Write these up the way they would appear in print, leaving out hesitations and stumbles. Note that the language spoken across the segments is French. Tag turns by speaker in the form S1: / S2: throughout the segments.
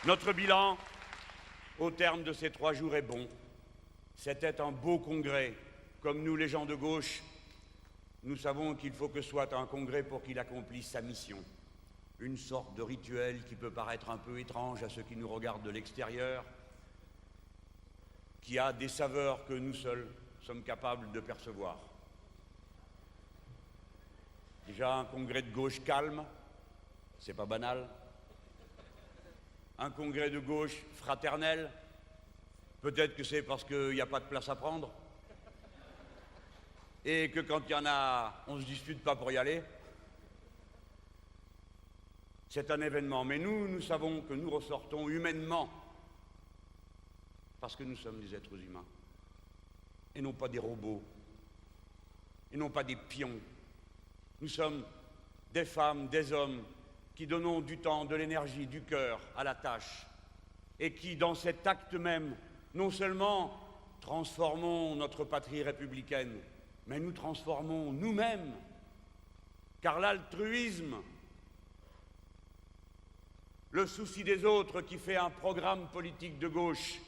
S1: Notre bilan, au terme de ces 3 jours, est bon. C'était un beau congrès. Comme nous, les gens de gauche, nous savons qu'il faut que soit un congrès pour qu'il accomplisse sa mission. Une sorte de rituel qui peut paraître un peu étrange à ceux qui nous regardent de l'extérieur, qui a des saveurs que nous seuls sommes capables de percevoir. Déjà, un congrès de gauche calme, c'est pas banal. Un congrès de gauche fraternel, peut-être que c'est parce qu'il n'y a pas de place à prendre. Et que quand il y en a, on ne se dispute pas pour y aller. C'est un événement. Mais nous savons que nous ressortons humainement, parce que nous sommes des êtres humains, et non pas des robots, et non pas des pions. Nous sommes des femmes, des hommes, qui donnons du temps, de l'énergie, du cœur à la tâche, et qui, dans cet acte même, non seulement transformons notre patrie républicaine, mais nous transformons nous-mêmes, car l'altruisme, le souci des autres qui fait un programme politique de gauche,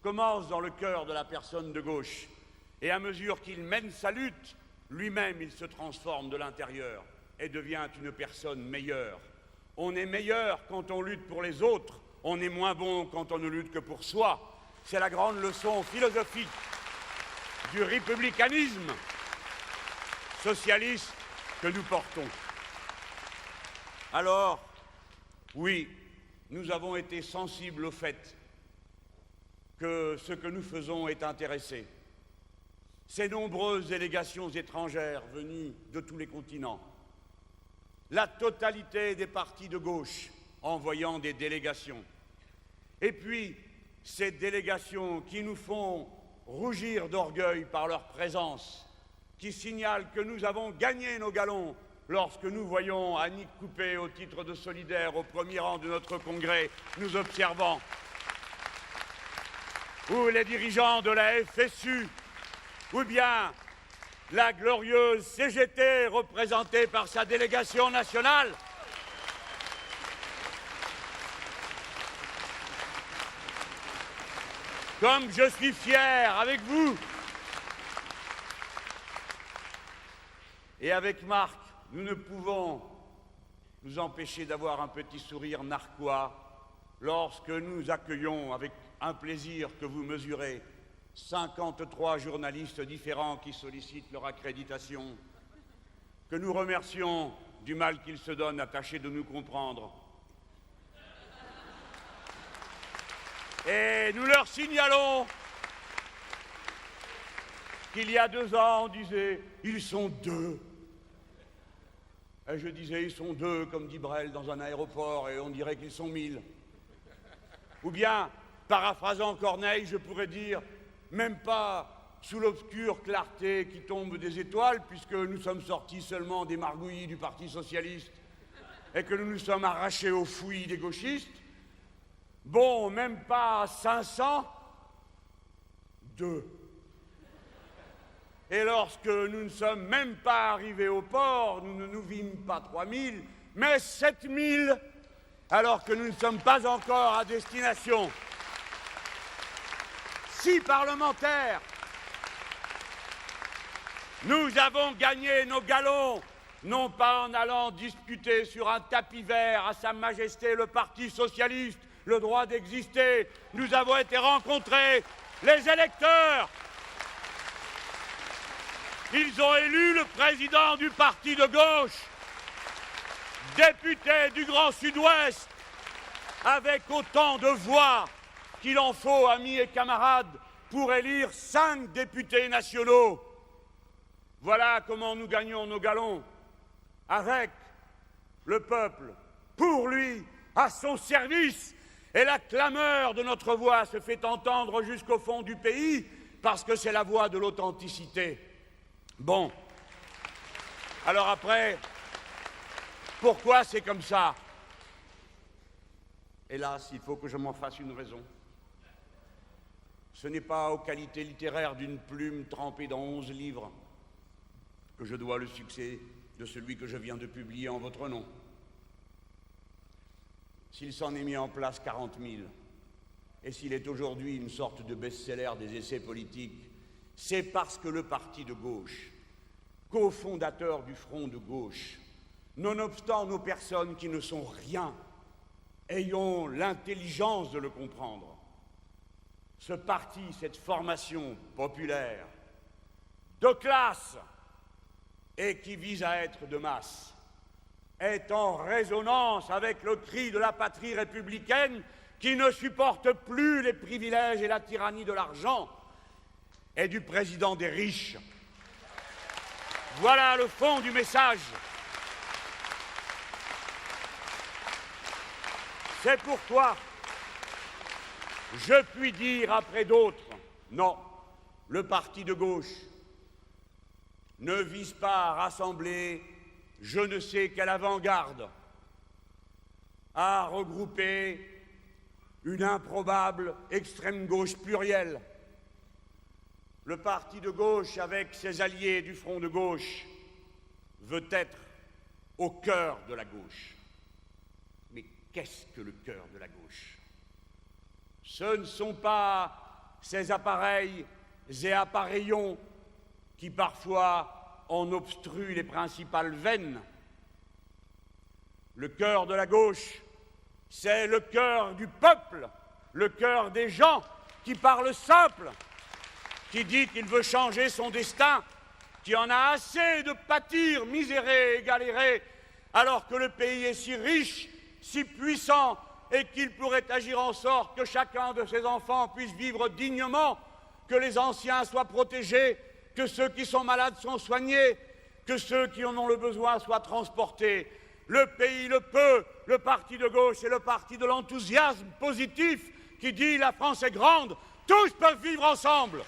S1: commence dans le cœur de la personne de gauche, et à mesure qu'il mène sa lutte, lui-même il se transforme de l'intérieur et devient une personne meilleure. On est meilleur quand on lutte pour les autres, on est moins bon quand on ne lutte que pour soi. C'est la grande leçon philosophique du républicanisme socialiste que nous portons. Alors, oui, nous avons été sensibles au fait que ce que nous faisons est intéressé. Ces nombreuses délégations étrangères venues de tous les continents, la totalité des partis de gauche envoyant des délégations, et puis ces délégations qui nous font rougir d'orgueil par leur présence, qui signalent que nous avons gagné nos galons lorsque nous voyons Annick Coupé au titre de solidaire au premier rang de notre congrès, nous observant, ou les dirigeants de la FSU, ou bien la glorieuse CGT représentée par sa délégation nationale. Comme je suis fier avec vous et avec Marc, nous ne pouvons nous empêcher d'avoir un petit sourire narquois lorsque nous accueillons avec un plaisir que vous mesurez 53 journalistes différents qui sollicitent leur accréditation, que nous remercions du mal qu'ils se donnent à tâcher de nous comprendre. Et nous leur signalons qu'il y a 2 ans, on disait « ils sont 2 ». Et je disais « ils sont 2 », comme dit Brel dans un aéroport, et on dirait qu'ils sont 1000. Ou bien, paraphrasant Corneille, je pourrais dire « même pas sous l'obscure clarté qui tombe des étoiles, puisque nous sommes sortis seulement des margouillis du Parti socialiste et que nous nous sommes arrachés aux fouilles des gauchistes. Bon, même pas 500, 2. Et lorsque nous ne sommes même pas arrivés au port, nous ne nous vîmes pas 3000, mais 7000, alors que nous ne sommes pas encore à destination. 6 parlementaires. Nous avons gagné nos galons, non pas en allant discuter sur un tapis vert à Sa Majesté le Parti socialiste, le droit d'exister. Nous avons été rencontrer les électeurs. Ils ont élu le président du parti de gauche, député du Grand Sud-Ouest, avec autant de voix qu'il en faut, amis et camarades, pour élire 5 députés nationaux. Voilà comment nous gagnons nos galons, avec le peuple, pour lui, à son service. Et la clameur de notre voix se fait entendre jusqu'au fond du pays, parce que c'est la voix de l'authenticité. Bon. Alors après, pourquoi c'est comme ça? Hélas, il faut que je m'en fasse une raison. Ce n'est pas aux qualités littéraires d'une plume trempée dans 11 livres que je dois le succès de celui que je viens de publier en votre nom. s'il s'en est mis en place 40 000, et s'il est aujourd'hui une sorte de best-seller des essais politiques, c'est parce que le parti de gauche, cofondateur du Front de gauche, nonobstant nos personnes qui ne sont rien, ayons l'intelligence de le comprendre. Ce parti, cette formation populaire, de classe, et qui vise à être de masse, est en résonance avec le cri de la patrie républicaine qui ne supporte plus les privilèges et la tyrannie de l'argent et du président des riches. Voilà le fond du message. C'est pourquoi je puis dire après d'autres, non, le parti de gauche ne vise pas à rassembler je ne sais quelle avant-garde, à regrouper une improbable extrême gauche plurielle. Le parti de gauche, avec ses alliés du Front de gauche, veut être au cœur de la gauche. Mais qu'est-ce que le cœur de la gauche? Ce ne sont pas ces appareils et appareillons qui parfois en obstruent les principales veines. Le cœur de la gauche, c'est le cœur du peuple, le cœur des gens qui parlent simple, qui dit qu'il veut changer son destin, qui en a assez de pâtir, misérer et galérer, alors que le pays est si riche, si puissant, et qu'il pourrait agir en sorte que chacun de ses enfants puisse vivre dignement, que les anciens soient protégés, que ceux qui sont malades soient soignés, que ceux qui en ont le besoin soient transportés. Le pays le peut, le parti de gauche est le parti de l'enthousiasme positif qui dit la France est grande, tous peuvent vivre ensemble.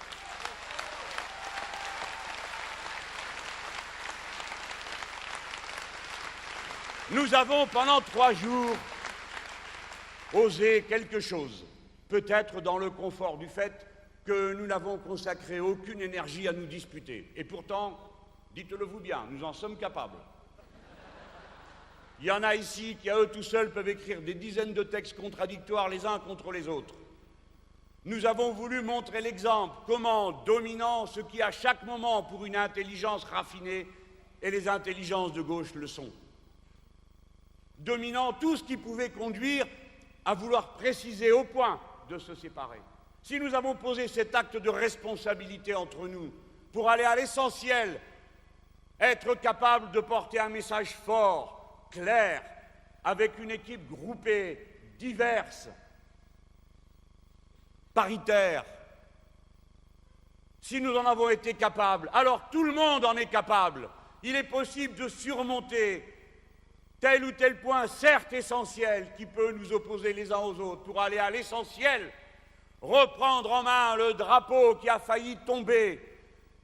S1: Nous avons pendant 3 jours osé quelque chose, peut-être dans le confort du fait que nous n'avons consacré aucune énergie à nous disputer. Et pourtant, dites-le-vous bien, nous en sommes capables. Il y en a ici qui, à eux tout seuls, peuvent écrire des dizaines de textes contradictoires les uns contre les autres. Nous avons voulu montrer l'exemple, comment, dominant ce qui à chaque moment, pour une intelligence raffinée, et les intelligences de gauche le sont, dominant tout ce qui pouvait conduire à vouloir préciser au point de se séparer. Si nous avons posé cet acte de responsabilité entre nous pour aller à l'essentiel, être capable de porter un message fort, clair, avec une équipe groupée, diverse, paritaire, si nous en avons été capables, alors tout le monde en est capable. Il est possible de surmonter tel ou tel point, certes essentiel, qui peut nous opposer les uns aux autres, pour aller à l'essentiel, reprendre en main le drapeau qui a failli tomber,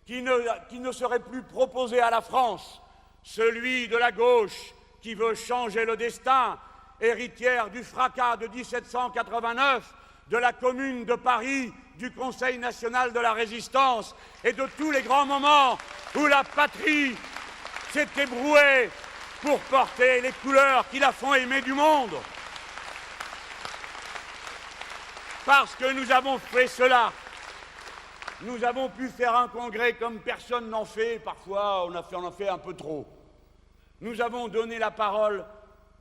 S1: qui ne serait plus proposé à la France, celui de la gauche qui veut changer le destin, héritière du fracas de 1789, de la Commune de Paris, du Conseil national de la Résistance et de tous les grands moments où la patrie s'est ébrouée pour porter les couleurs qui la font aimer du monde. Parce que nous avons fait cela, nous avons pu faire un congrès comme personne n'en fait, parfois on en fait un peu trop. Nous avons donné la parole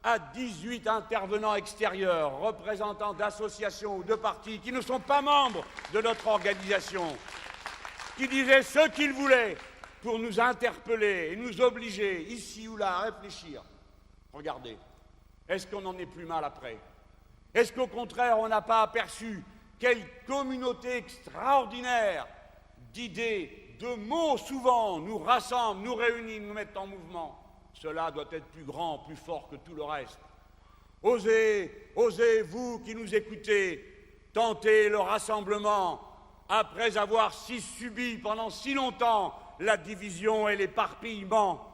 S1: à 18 intervenants extérieurs, représentants d'associations ou de partis qui ne sont pas membres de notre organisation, qui disaient ce qu'ils voulaient pour nous interpeller et nous obliger, ici ou là, à réfléchir. Regardez, est-ce qu'on en est plus mal après ? Est-ce qu'au contraire, on n'a pas aperçu quelle communauté extraordinaire d'idées, de mots souvent nous rassemble, nous réunit, nous met en mouvement ? Cela doit être plus grand, plus fort que tout le reste. Osez, osez, vous qui nous écoutez, tenter le rassemblement après avoir subi pendant si longtemps la division et l'éparpillement.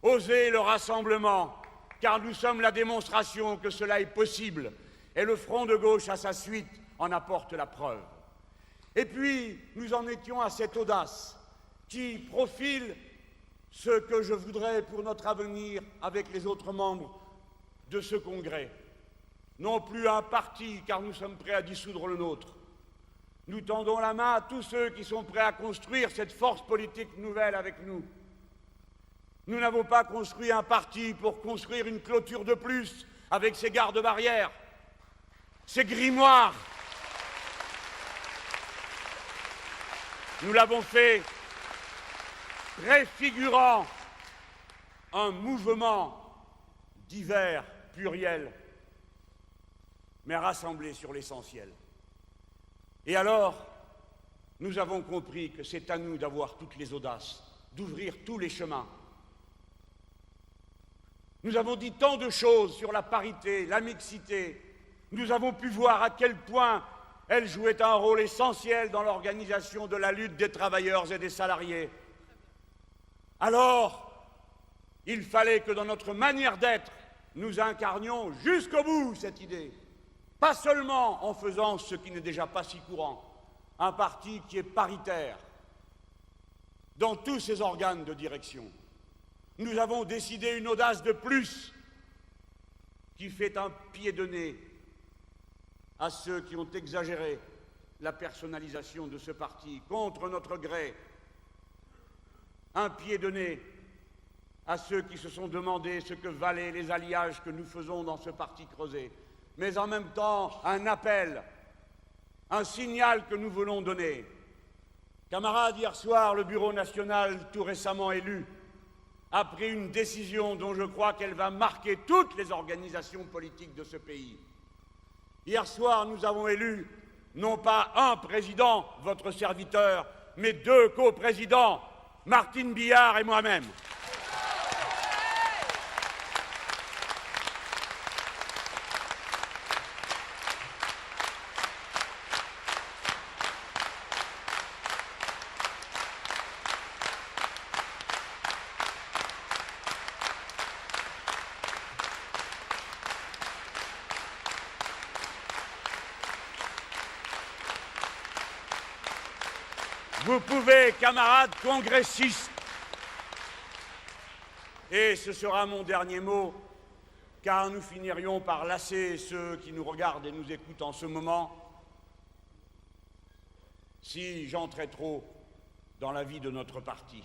S1: Osez le rassemblement, car nous sommes la démonstration que cela est possible. Et le Front de gauche, à sa suite, en apporte la preuve. Et puis, nous en étions à cette audace qui profile ce que je voudrais pour notre avenir avec les autres membres de ce congrès. non plus un parti, car nous sommes prêts à dissoudre le nôtre. Nous tendons la main à tous ceux qui sont prêts à construire cette force politique nouvelle avec nous. Nous n'avons pas construit un parti pour construire une clôture de plus avec ses gardes-barrières, ses grimoires. Nous l'avons fait préfigurant un mouvement divers, pluriel, mais rassemblé sur l'essentiel. Et alors, nous avons compris que c'est à nous d'avoir toutes les audaces, d'ouvrir tous les chemins. Nous avons dit tant de choses sur la parité, la mixité. Nous avons pu voir à quel point elle jouait un rôle essentiel dans l'organisation de la lutte des travailleurs et des salariés. Alors, il fallait que dans notre manière d'être, nous incarnions jusqu'au bout cette idée. Pas seulement en faisant ce qui n'est déjà pas si courant, un parti qui est paritaire dans tous ses organes de direction. Nous avons décidé une audace de plus qui fait un pied de nez à ceux qui ont exagéré la personnalisation de ce parti contre notre gré, un pied de nez à ceux qui se sont demandé ce que valaient les alliages que nous faisons dans ce parti creusé, mais en même temps un appel, un signal que nous voulons donner. Camarades, hier soir, le Bureau national, tout récemment élu, a pris une décision dont je crois qu'elle va marquer toutes les organisations politiques de ce pays. Hier soir, nous avons élu non pas un président, votre serviteur, mais 2 coprésidents, Martine Billard et moi-même. Vous pouvez, camarades congressistes, et ce sera mon dernier mot, car nous finirions par lasser ceux qui nous regardent et nous écoutent en ce moment, si j'entrais trop dans la vie de notre parti.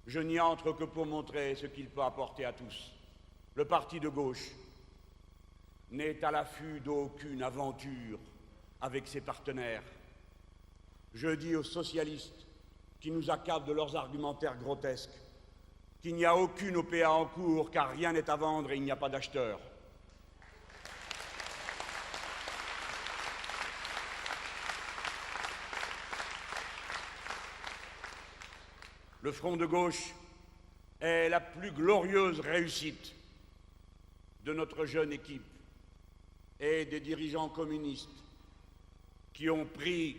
S1: Je n'y entre que pour montrer ce qu'il peut apporter à tous. Le parti de gauche n'est à l'affût d'aucune aventure avec ses partenaires. Je dis aux socialistes qui nous accablent de leurs argumentaires grotesques qu'il n'y a aucune OPA en cours car rien n'est à vendre et il n'y a pas d'acheteurs. Le front de gauche est la plus glorieuse réussite de notre jeune équipe et des dirigeants communistes qui ont pris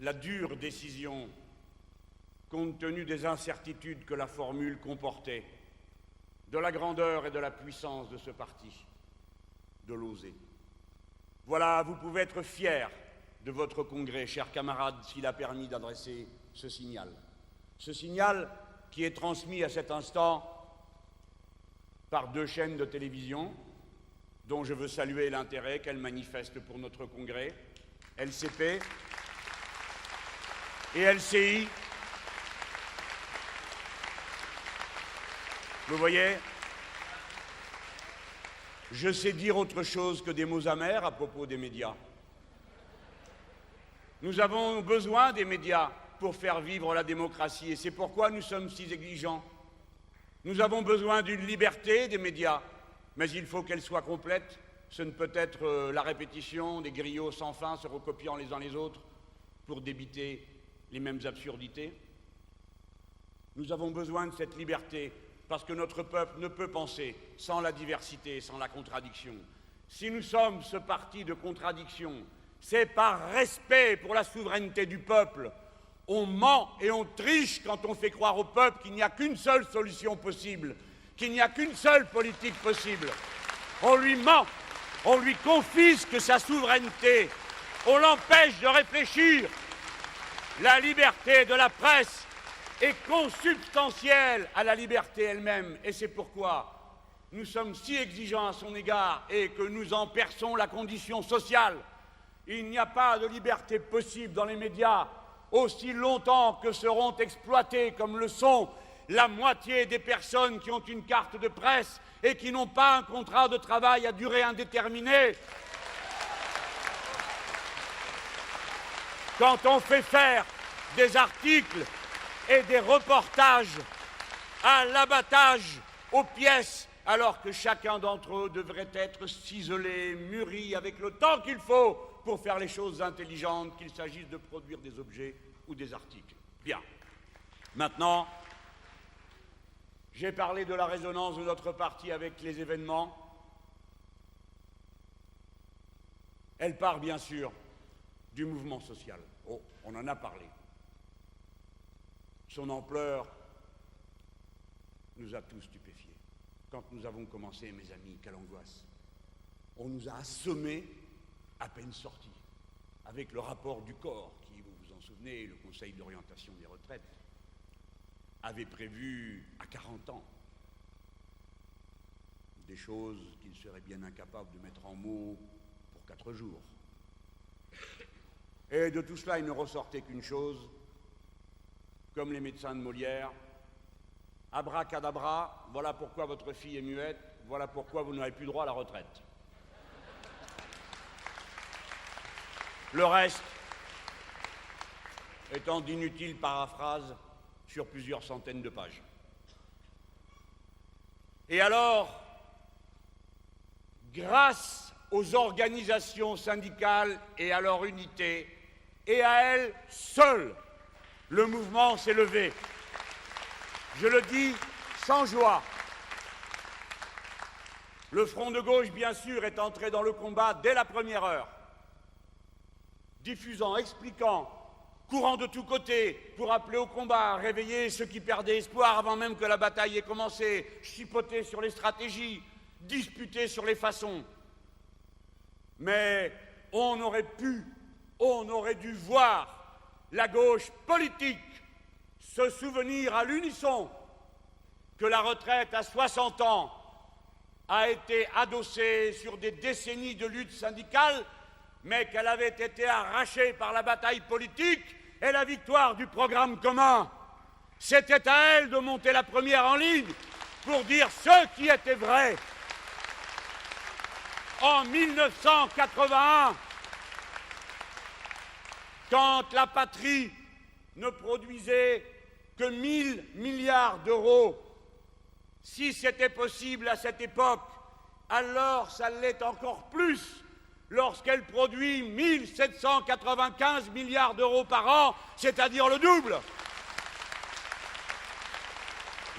S1: la dure décision, compte tenu des incertitudes que la formule comportait, de la grandeur et de la puissance de ce parti, de l'oser. Voilà, vous pouvez être fiers de votre congrès, chers camarades, s'il a permis d'adresser ce signal. Ce signal qui est transmis à cet instant par 2 chaînes de télévision, dont je veux saluer l'intérêt qu'elles manifestent pour notre congrès, LCP et LCI. Vous voyez, je sais dire autre chose que des mots amers à propos des médias. Nous avons besoin des médias pour faire vivre la démocratie et c'est pourquoi nous sommes si exigeants. Nous avons besoin d'une liberté des médias, mais il faut qu'elle soit complète. Ce ne peut être la répétition des griots sans fin se recopiant les uns les autres pour débiter les mêmes absurdités. Nous avons besoin de cette liberté parce que notre peuple ne peut penser sans la diversité, sans la contradiction. Si nous sommes ce parti de contradiction, c'est par respect pour la souveraineté du peuple. On ment et on triche quand on fait croire au peuple qu'il n'y a qu'une seule solution possible, qu'il n'y a qu'une seule politique possible. On lui ment, on lui confisque sa souveraineté, on l'empêche de réfléchir. La liberté de la presse est consubstantielle à la liberté elle-même, et c'est pourquoi nous sommes si exigeants à son égard et que nous en perçons la condition sociale. Il n'y a pas de liberté possible dans les médias aussi longtemps que seront exploités comme le sont la moitié des personnes qui ont une carte de presse et qui n'ont pas un contrat de travail à durée indéterminée. Quand on fait faire des articles et des reportages à l'abattage, aux pièces, alors que chacun d'entre eux devrait être ciselé, mûri, avec le temps qu'il faut pour faire les choses intelligentes, qu'il s'agisse de produire des objets ou des articles. Bien. Maintenant, j'ai parlé de la résonance de notre parti avec les événements. Elle part bien sûr du mouvement social. Oh, on en a parlé. Son ampleur nous a tous stupéfiés. Quand nous avons commencé, mes amis, quelle angoisse. On nous a assommés à peine sortis, avec le rapport du corps, qui, vous vous en souvenez, le Conseil d'orientation des retraites, avait prévu à 40 ans des choses qu'il serait bien incapable de mettre en mots pour 4 jours. Et de tout cela, il ne ressortait qu'une chose, comme les médecins de Molière: abracadabra, voilà pourquoi votre fille est muette, voilà pourquoi vous n'avez plus droit à la retraite. Le reste étant d'inutiles paraphrases sur plusieurs centaines de pages. Et alors, grâce aux organisations syndicales et à leur unité, et à elles seules, le mouvement s'est levé. Je le dis sans joie. Le Front de gauche, bien sûr, est entré dans le combat dès la première heure, diffusant, expliquant, courant de tous côtés pour appeler au combat, réveiller ceux qui perdaient espoir avant même que la bataille ait commencé, chipoter sur les stratégies, disputer sur les façons. Mais on aurait dû voir la gauche politique se souvenir à l'unisson que la retraite à 60 ans a été adossée sur des décennies de lutte syndicale, mais qu'elle avait été arrachée par la bataille politique et la victoire du programme commun. C'était à elle de monter la première en ligne pour dire ce qui était vrai. En 1981, quand la patrie ne produisait que 1000 milliards d'euros, si c'était possible à cette époque, alors ça l'est encore plus lorsqu'elle produit 1795 milliards d'euros par an, c'est-à-dire le double.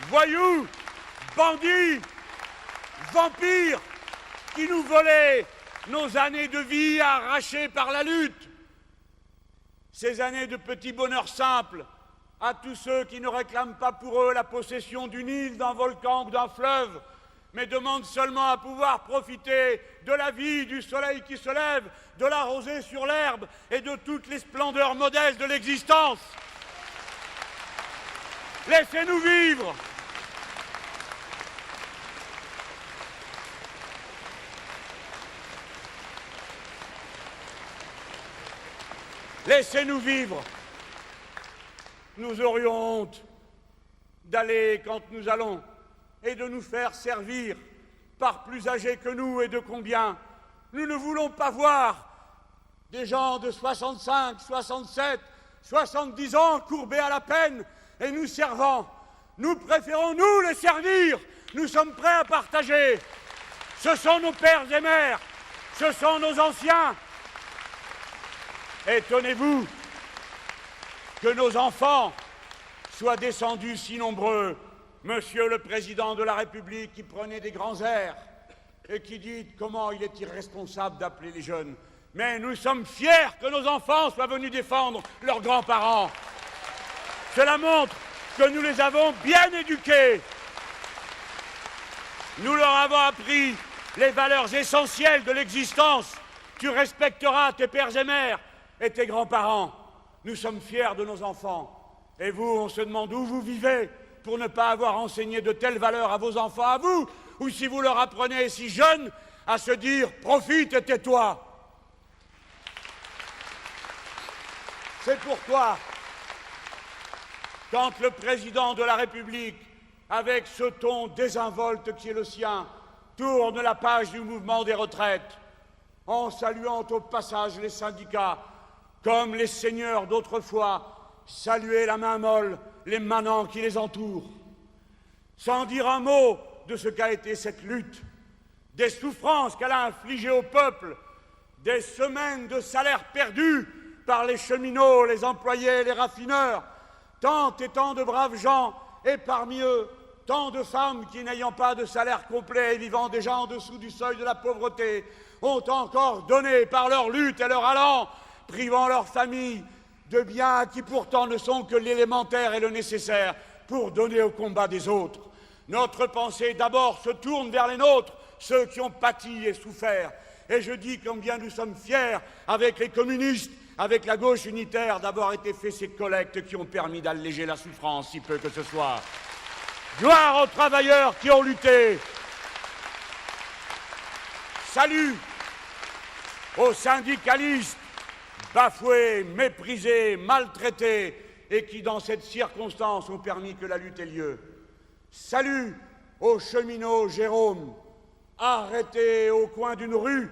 S1: Voyous, bandits, vampires, qui nous volaient nos années de vie arrachées par la lutte. Ces années de petits bonheurs simples, à tous ceux qui ne réclament pas pour eux la possession d'une île, d'un volcan ou d'un fleuve, mais demandent seulement à pouvoir profiter de la vie, du soleil qui se lève, de la rosée sur l'herbe et de toutes les splendeurs modestes de l'existence. Laissez-nous vivre. Laissez-nous vivre. Nous aurions honte d'aller quand nous allons et de nous faire servir par plus âgés que nous, et de combien. Nous ne voulons pas voir des gens de 65, 67, 70 ans courbés à la peine et nous servant. Nous préférons nous les servir. Nous sommes prêts à partager. Ce sont nos pères et mères, ce sont nos anciens. Étonnez-vous que nos enfants soient descendus si nombreux. Monsieur le Président de la République, qui prenait des grands airs et qui dit comment il est irresponsable d'appeler les jeunes. Mais nous sommes fiers que nos enfants soient venus défendre leurs grands-parents. Cela montre que nous les avons bien éduqués. Nous leur avons appris les valeurs essentielles de l'existence. Tu respecteras tes pères et mères et tes grands-parents. Nous sommes fiers de nos enfants. Et vous, on se demande où vous vivez pour ne pas avoir enseigné de telles valeurs à vos enfants, à vous. ou si vous leur apprenez si jeunes à se dire « profite et tais-toi ». C'est pourquoi, quand le président de la République, avec ce ton désinvolte qui est le sien, tourne la page du mouvement des retraites, en saluant au passage les syndicats, comme les seigneurs d'autrefois saluaient la main molle les manants qui les entourent, sans dire un mot de ce qu'a été cette lutte, des souffrances qu'elle a infligées au peuple, des semaines de salaire perdus par les cheminots, les employés, les raffineurs, tant et tant de braves gens, et parmi eux, tant de femmes qui, n'ayant pas de salaire complet et vivant déjà en dessous du seuil de la pauvreté, ont encore donné par leur lutte et leur allant, privant leurs familles de biens qui pourtant ne sont que l'élémentaire et le nécessaire pour donner au combat des autres. Notre pensée d'abord se tourne vers les nôtres, ceux qui ont pâti et souffert. Et je dis combien nous sommes fiers, avec les communistes, avec la gauche unitaire, d'avoir été fait ces collectes qui ont permis d'alléger la souffrance, si peu que ce soit. Gloire aux travailleurs qui ont lutté. Salut aux syndicalistes bafoués, méprisés, maltraités, et qui, dans cette circonstance, ont permis que la lutte ait lieu. Salut au cheminot Jérôme, arrêté au coin d'une rue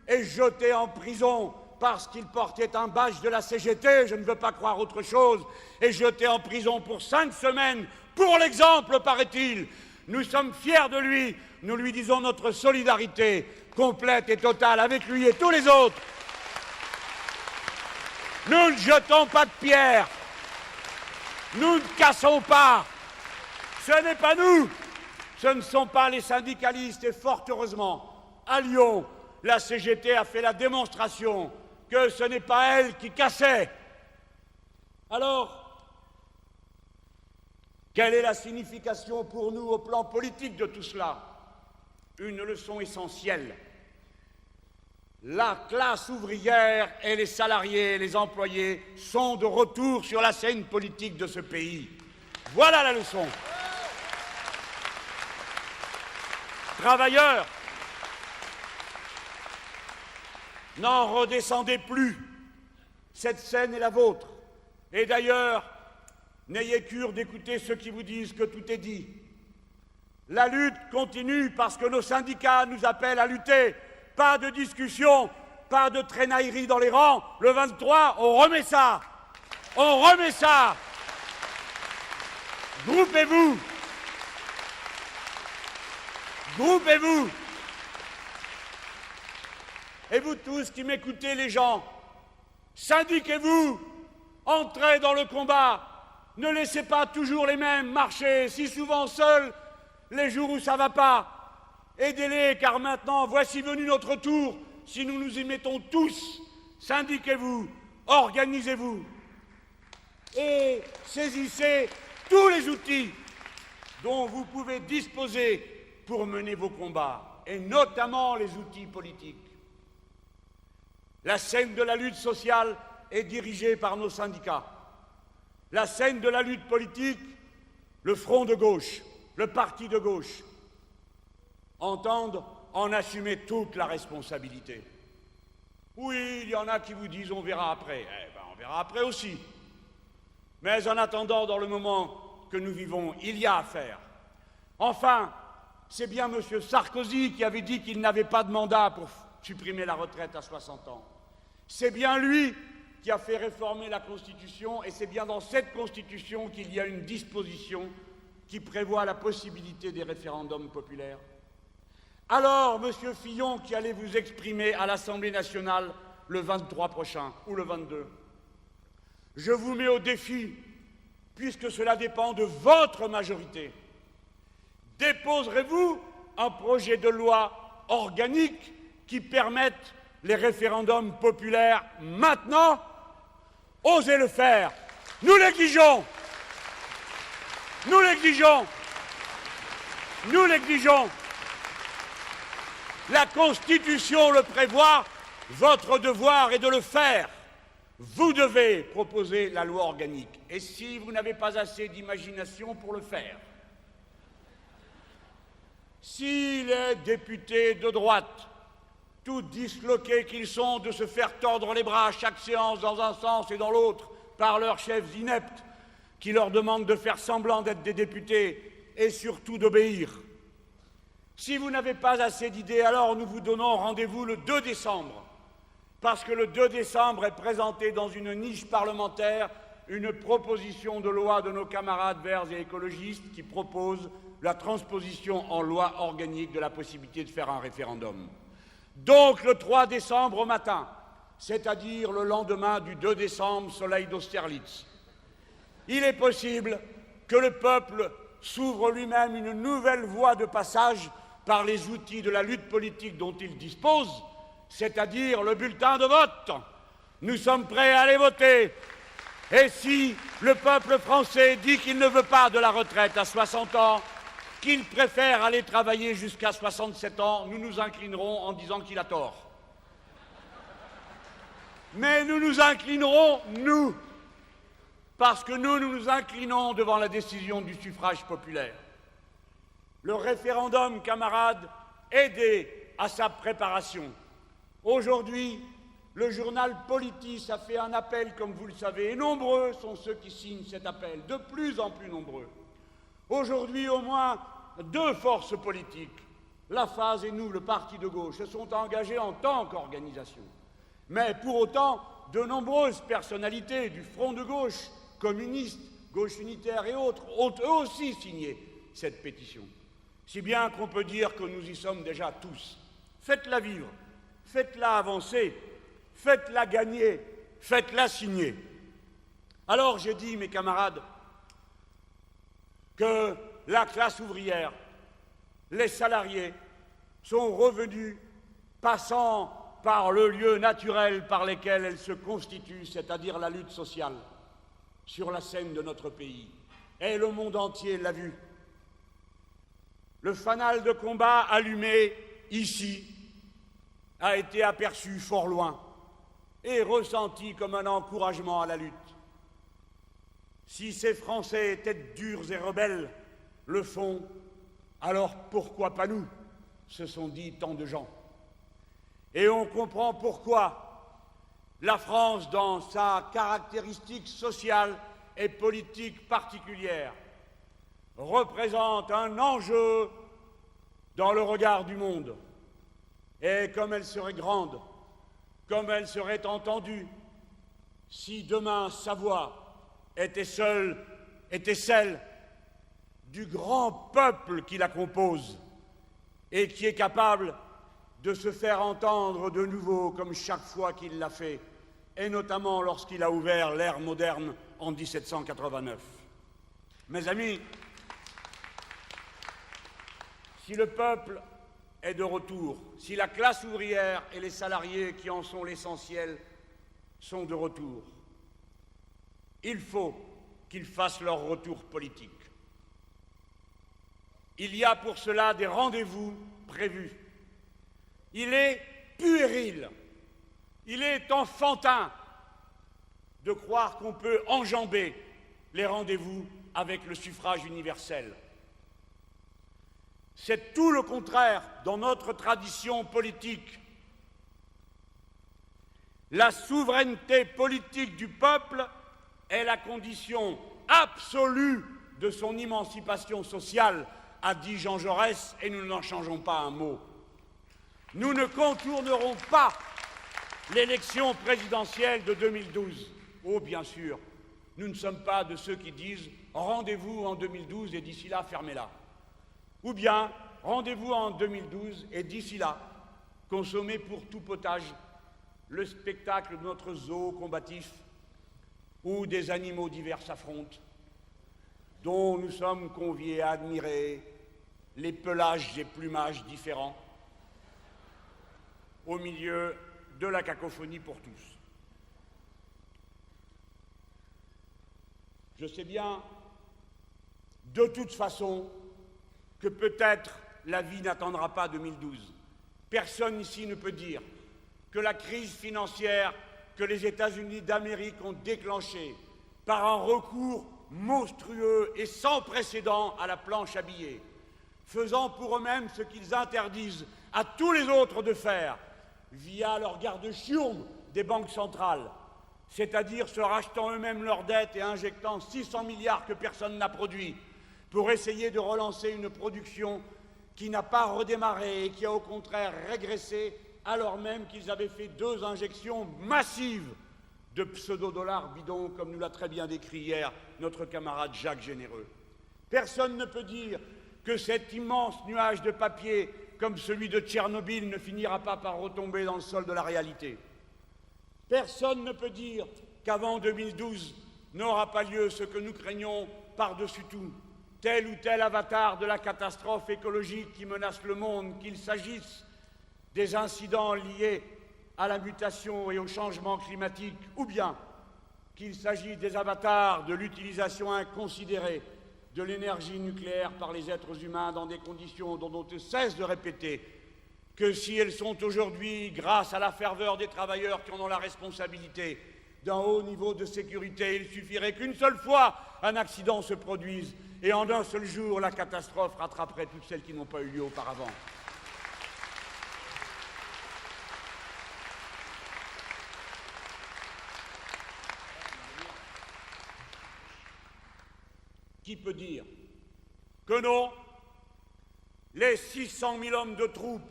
S1: et jeté en prison parce qu'il portait un badge de la CGT, je ne veux pas croire autre chose, et jeté en prison pour 5 semaines, pour l'exemple, paraît-il. Nous sommes fiers de lui, nous lui disons notre solidarité complète et totale avec lui et tous les autres. Nous ne jetons pas de pierre, nous ne cassons pas. Ce n'est pas nous, ce ne sont pas les syndicalistes, et fort heureusement, à Lyon, la CGT a fait la démonstration que ce n'est pas elle qui cassait. Alors, quelle est la signification pour nous au plan politique de tout cela? Une leçon essentielle. La classe ouvrière et les salariés et les employés sont de retour sur la scène politique de ce pays. Voilà la leçon. Travailleurs, n'en redescendez plus. Cette scène est la vôtre. Et d'ailleurs, n'ayez cure d'écouter ceux qui vous disent que tout est dit. La lutte continue parce que nos syndicats nous appellent à lutter. Pas de discussion, pas de traînaillerie dans les rangs. Le 23, on remet ça. On remet ça. Groupez-vous. Groupez-vous. Et vous tous qui m'écoutez, les gens, syndiquez-vous, entrez dans le combat. Ne laissez pas toujours les mêmes marcher, si souvent seuls, les jours où ça ne va pas. Aidez-les, car maintenant, voici venu notre tour. Si nous nous y mettons tous, syndiquez-vous, organisez-vous. Et saisissez tous les outils dont vous pouvez disposer pour mener vos combats, et notamment les outils politiques. La scène de la lutte sociale est dirigée par nos syndicats. La scène de la lutte politique, le front de gauche, le parti de gauche, entendent en assumer toute la responsabilité. Oui, il y en a qui vous disent on verra après. Eh bien, on verra après aussi. Mais en attendant, dans le moment que nous vivons, il y a à faire. Enfin, c'est bien M. Sarkozy qui avait dit qu'il n'avait pas de mandat pour supprimer la retraite à 60 ans. C'est bien lui qui a fait réformer la Constitution, et c'est bien dans cette Constitution qu'il y a une disposition qui prévoit la possibilité des référendums populaires. Alors, M. Fillon, qui allait vous exprimer à l'Assemblée nationale le 23 prochain, ou le 22, je vous mets au défi, puisque cela dépend de votre majorité. Déposerez-vous un projet de loi organique qui permette les référendums populaires maintenant? Osez le faire. Nous l'exigeons. Nous l'exigeons. Nous l'exigeons. La Constitution le prévoit. Votre devoir est de le faire. Vous devez proposer la loi organique. Et si vous n'avez pas assez d'imagination pour le faire, Si les députés de droite, tout disloqués qu'ils sont de se faire tordre les bras à chaque séance dans un sens et dans l'autre par leurs chefs ineptes qui leur demandent de faire semblant d'être des députés et surtout d'obéir. Si vous n'avez pas assez d'idées, alors nous vous donnons rendez-vous le 2 décembre, parce que le 2 décembre est présenté dans une niche parlementaire une proposition de loi de nos camarades verts et écologistes qui propose la transposition en loi organique de la possibilité de faire un référendum. Donc le 3 décembre au matin, c'est-à-dire le lendemain du 2 décembre, soleil d'Austerlitz, il est possible que le peuple s'ouvre lui-même une nouvelle voie de passage par les outils de la lutte politique dont il dispose, c'est-à-dire le bulletin de vote. Nous sommes prêts à aller voter. Et si le peuple français dit qu'il ne veut pas de la retraite à 60 ans, qu'il préfère aller travailler jusqu'à 67 ans, nous nous inclinerons en disant qu'il a tort. Mais nous nous inclinerons, nous, parce que nous nous inclinons devant la décision du suffrage populaire. Le référendum, camarades, aidez à sa préparation. Aujourd'hui, le journal Politis a fait un appel, comme vous le savez, et nombreux sont ceux qui signent cet appel, de plus en plus nombreux. Aujourd'hui, au moins 2 forces politiques, la phase et nous, le parti de gauche, se sont engagés en tant qu'organisation. Mais pour autant, de nombreuses personnalités du front de gauche, communistes, gauche unitaire et autres, ont eux aussi signé cette pétition. Si bien qu'on peut dire que nous y sommes déjà tous. Faites-la vivre, faites-la avancer, faites-la gagner, faites-la signer. Alors j'ai dit, mes camarades, que la classe ouvrière, les salariés, sont revenus, passant par le lieu naturel par lequel elle se constitue, c'est-à-dire la lutte sociale, sur la scène de notre pays. Et le monde entier l'a vu. Le fanal de combat allumé ici a été aperçu fort loin et ressenti comme un encouragement à la lutte. Si ces Français, têtes dures et rebelles, le font, alors pourquoi pas nous, se sont dit tant de gens. Et on comprend pourquoi la France, dans sa caractéristique sociale et politique particulière, représente un enjeu dans le regard du monde. Et comme elle serait grande, comme elle serait entendue, si demain sa voix était celle du grand peuple qui la compose et qui est capable de se faire entendre de nouveau comme chaque fois qu'il l'a fait, et notamment lorsqu'il a ouvert l'ère moderne en 1789. Mes amis, si le peuple est de retour, si la classe ouvrière et les salariés qui en sont l'essentiel sont de retour, il faut qu'ils fassent leur retour politique. Il y a pour cela des rendez-vous prévus. Il est puéril, il est enfantin de croire qu'on peut enjamber les rendez-vous avec le suffrage universel. C'est tout le contraire dans notre tradition politique. La souveraineté politique du peuple est la condition absolue de son émancipation sociale, a dit Jean Jaurès, et nous n'en changeons pas un mot. Nous ne contournerons pas l'élection présidentielle de 2012. Oh, bien sûr, nous ne sommes pas de ceux qui disent « rendez-vous en 2012 et d'ici là, fermez-la ». Ou bien « rendez-vous en 2012 et d'ici là, consommez pour tout potage le spectacle de notre zoo combatif où des animaux divers s'affrontent, dont nous sommes conviés à admirer les pelages et plumages différents au milieu de la cacophonie pour tous. Je sais bien, de toute façon, que peut-être la vie n'attendra pas 2012. Personne ici ne peut dire que la crise financière que les États-Unis d'Amérique ont déclenchée par un recours monstrueux et sans précédent à la planche à billets faisant pour eux-mêmes ce qu'ils interdisent à tous les autres de faire, via leur garde-chiourme des banques centrales, c'est-à-dire se rachetant eux-mêmes leurs dettes et injectant 600 milliards que personne n'a produits, pour essayer de relancer une production qui n'a pas redémarré et qui a au contraire régressé, alors même qu'ils avaient fait 2 injections massives de pseudo-dollars bidons, comme nous l'a très bien décrit hier notre camarade Jacques Généreux. Personne ne peut dire que cet immense nuage de papier, comme celui de Tchernobyl, ne finira pas par retomber dans le sol de la réalité. Personne ne peut dire qu'avant 2012 n'aura pas lieu ce que nous craignons par-dessus tout, tel ou tel avatar de la catastrophe écologique qui menace le monde, qu'il s'agisse des incidents liés à la mutation et au changement climatique, ou bien qu'il s'agisse des avatars de l'utilisation inconsidérée de l'énergie nucléaire par les êtres humains dans des conditions dont on ne cesse de répéter que si elles sont aujourd'hui, grâce à la ferveur des travailleurs qui en ont la responsabilité, d'un haut niveau de sécurité, il suffirait qu'une seule fois un accident se produise et en un seul jour la catastrophe rattraperait toutes celles qui n'ont pas eu lieu auparavant. Qui peut dire que non, les 600 000 hommes de troupes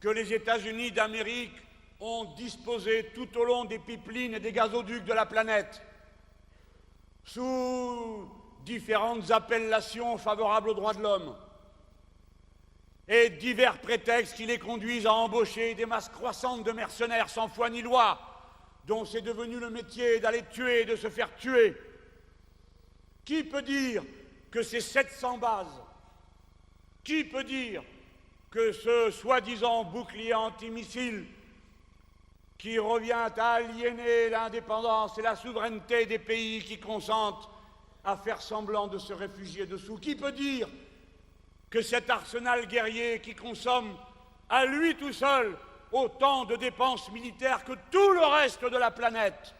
S1: que les États-Unis d'Amérique ont disposés tout au long des pipelines et des gazoducs de la planète, sous différentes appellations favorables aux droits de l'homme, et divers prétextes qui les conduisent à embaucher des masses croissantes de mercenaires sans foi ni loi, dont c'est devenu le métier d'aller tuer et de se faire tuer. Qui peut dire que ces 700 bases, qui peut dire que ce soi-disant bouclier antimissile qui revient à aliéner l'indépendance et la souveraineté des pays qui consentent à faire semblant de se réfugier dessous, qui peut dire que cet arsenal guerrier qui consomme à lui tout seul autant de dépenses militaires que tout le reste de la planète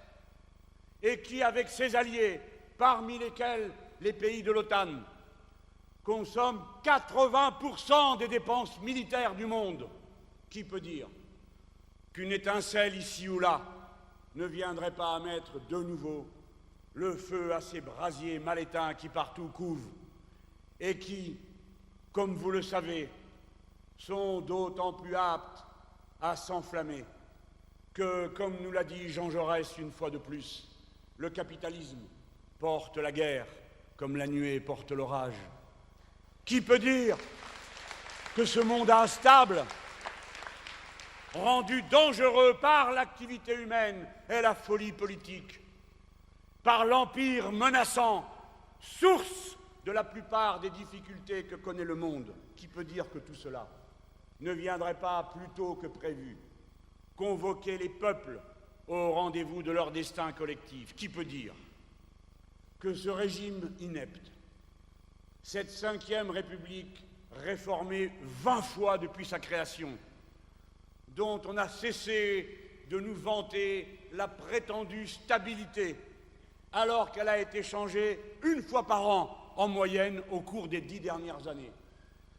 S1: et qui, avec ses alliés, parmi lesquels les pays de l'OTAN, consomment 80% des dépenses militaires du monde. Qui peut dire qu'une étincelle ici ou là ne viendrait pas à mettre de nouveau le feu à ces brasiers mal éteints qui partout couvent et qui, comme vous le savez, sont d'autant plus aptes à s'enflammer que, comme nous l'a dit Jean Jaurès une fois de plus, le capitalisme porte la guerre comme la nuée porte l'orage. Qui peut dire que ce monde instable, rendu dangereux par l'activité humaine et la folie politique, par l'empire menaçant, source de la plupart des difficultés que connaît le monde, qui peut dire que tout cela ne viendrait pas plus tôt que prévu convoquer les peuples au rendez-vous de leur destin collectif? Qui peut dire que ce régime inepte, cette 5e République réformée 20 fois depuis sa création, dont on a cessé de nous vanter la prétendue stabilité, alors qu'elle a été changée une fois par an en moyenne au cours des 10 dernières années,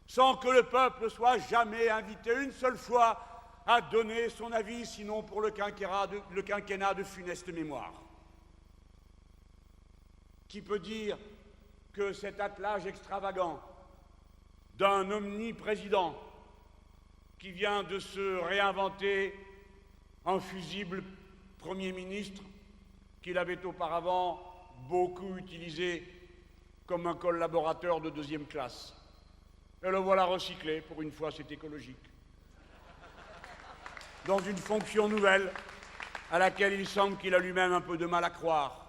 S1: sans que le peuple soit jamais invité une seule fois à donner son avis, sinon pour le quinquennat de funeste mémoire. Qui peut dire que cet attelage extravagant d'un omniprésident qui vient de se réinventer un fusible Premier ministre qu'il avait auparavant beaucoup utilisé comme un collaborateur de 2e classe. Et le voilà recyclé, pour une fois c'est écologique, dans une fonction nouvelle à laquelle il semble qu'il a lui-même un peu de mal à croire.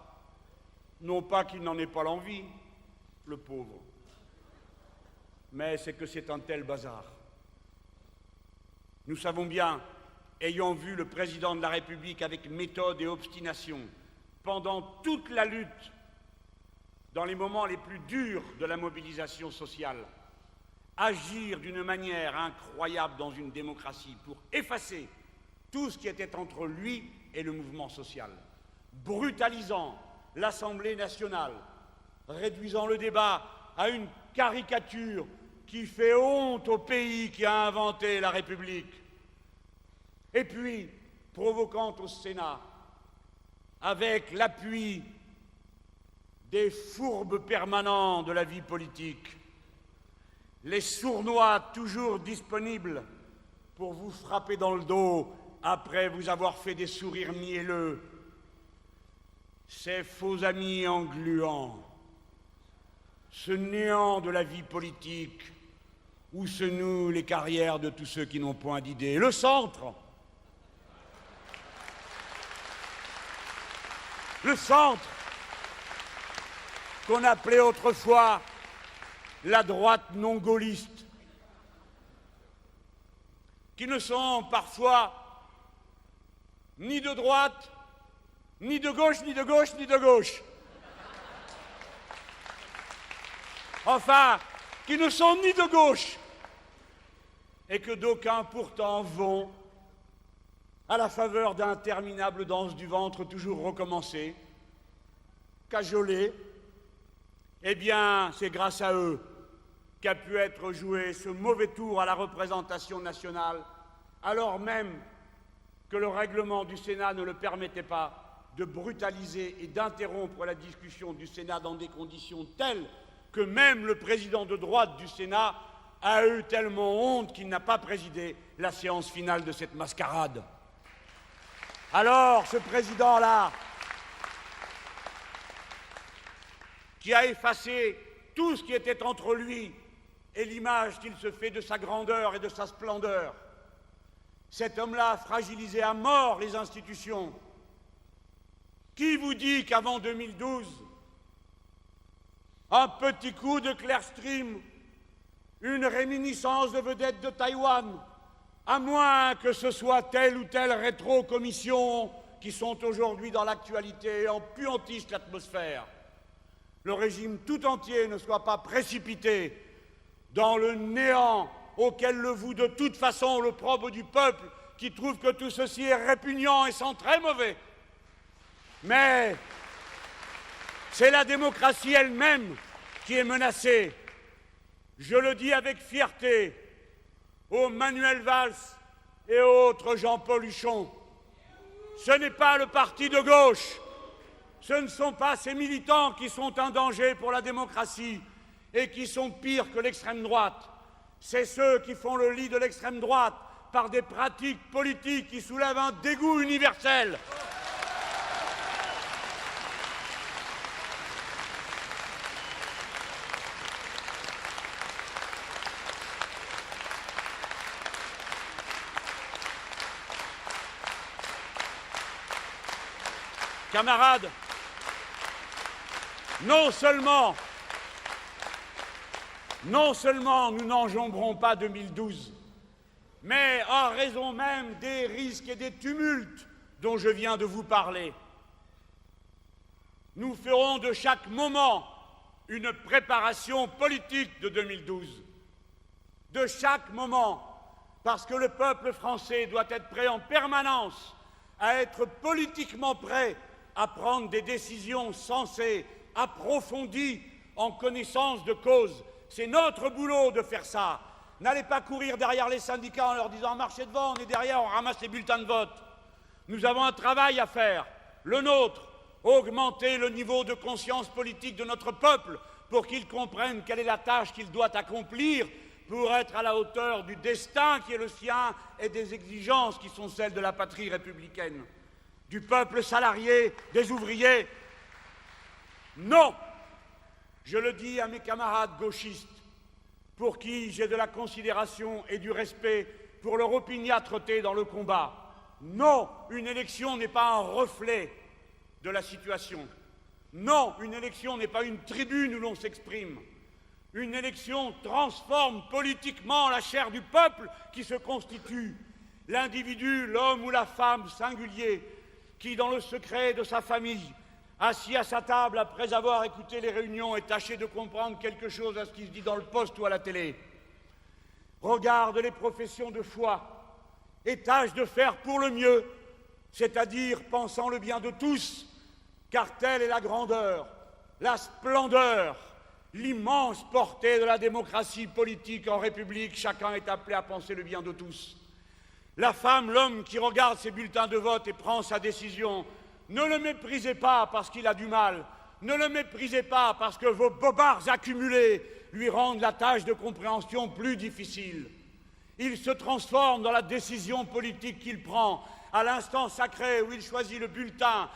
S1: Non pas qu'il n'en ait pas l'envie, le pauvre, mais c'est que c'est un tel bazar. Nous savons bien, ayant vu le président de la République avec méthode et obstination, pendant toute la lutte, dans les moments les plus durs de la mobilisation sociale, agir d'une manière incroyable dans une démocratie pour effacer tout ce qui était entre lui et le mouvement social, brutalisant l'Assemblée nationale, réduisant le débat à une caricature qui fait honte au pays qui a inventé la République. Et puis, provoquant au Sénat, avec l'appui des fourbes permanents de la vie politique, les sournois toujours disponibles pour vous frapper dans le dos après vous avoir fait des sourires mielleux, ces faux amis engluants, ce néant de la vie politique où se nouent les carrières de tous ceux qui n'ont point d'idées. Le centre, qu'on appelait autrefois la droite non gaulliste, qui ne sont parfois ni de droite, ni de gauche, ni de gauche, ni de gauche. Enfin, qui ne sont ni de gauche, et que d'aucuns pourtant vont, à la faveur d'interminables danses du ventre toujours recommencées, cajoler. Eh bien, c'est grâce à eux qu'a pu être joué ce mauvais tour à la représentation nationale, alors même que le règlement du Sénat ne le permettait pas de brutaliser et d'interrompre la discussion du Sénat dans des conditions telles que même le président de droite du Sénat a eu tellement honte qu'il n'a pas présidé la séance finale de cette mascarade. Alors, ce président-là, qui a effacé tout ce qui était entre lui et l'image qu'il se fait de sa grandeur et de sa splendeur, cet homme-là a fragilisé à mort les institutions. Qui vous dit qu'avant 2012, un petit coup de Clearstream, une réminiscence de vedette de Taïwan, à moins que ce soit telle ou telle rétro-commission qui sont aujourd'hui dans l'actualité et empuantissent l'atmosphère, le régime tout entier ne soit pas précipité dans le néant auquel le voue de toute façon le propre du peuple qui trouve que tout ceci est répugnant et sent très mauvais. Mais c'est la démocratie elle-même qui est menacée. Je le dis avec fierté aux Manuel Valls et autres Jean-Paul Huchon. Ce n'est pas le parti de gauche, ce ne sont pas ces militants qui sont un danger pour la démocratie et qui sont pires que l'extrême droite. C'est ceux qui font le lit de l'extrême droite par des pratiques politiques qui soulèvent un dégoût universel. Camarades, non seulement nous n'enjamberons pas 2012, mais en raison même des risques et des tumultes dont je viens de vous parler, nous ferons de chaque moment une préparation politique de 2012. De chaque moment, parce que le peuple français doit être prêt en permanence à être politiquement prêt à prendre des décisions sensées, approfondies, en connaissance de cause. C'est notre boulot de faire ça. N'allez pas courir derrière les syndicats en leur disant « marchez devant, on est derrière, on ramasse les bulletins de vote ». Nous avons un travail à faire, le nôtre, augmenter le niveau de conscience politique de notre peuple pour qu'il comprenne quelle est la tâche qu'il doit accomplir pour être à la hauteur du destin qui est le sien et des exigences qui sont celles de la patrie républicaine. Du peuple salarié, des ouvriers. Non, je le dis à mes camarades gauchistes, pour qui j'ai de la considération et du respect pour leur opiniâtreté dans le combat. Non, une élection n'est pas un reflet de la situation. Non, une élection n'est pas une tribune où l'on s'exprime. Une élection transforme politiquement la chair du peuple qui se constitue. L'individu, l'homme ou la femme singulier, qui, dans le secret de sa famille, assis à sa table après avoir écouté les réunions et tâché de comprendre quelque chose à ce qui se dit dans le poste ou à la télé, regarde les professions de foi et tâche de faire pour le mieux, c'est-à-dire pensant le bien de tous, car telle est la grandeur, la splendeur, l'immense portée de la démocratie politique en République. Chacun est appelé à penser le bien de tous. La femme, l'homme qui regarde ses bulletins de vote et prend sa décision, ne le méprisez pas parce qu'il a du mal, ne le méprisez pas parce que vos bobards accumulés lui rendent la tâche de compréhension plus difficile. Il se transforme dans la décision politique qu'il prend, à l'instant sacré où il choisit le bulletin.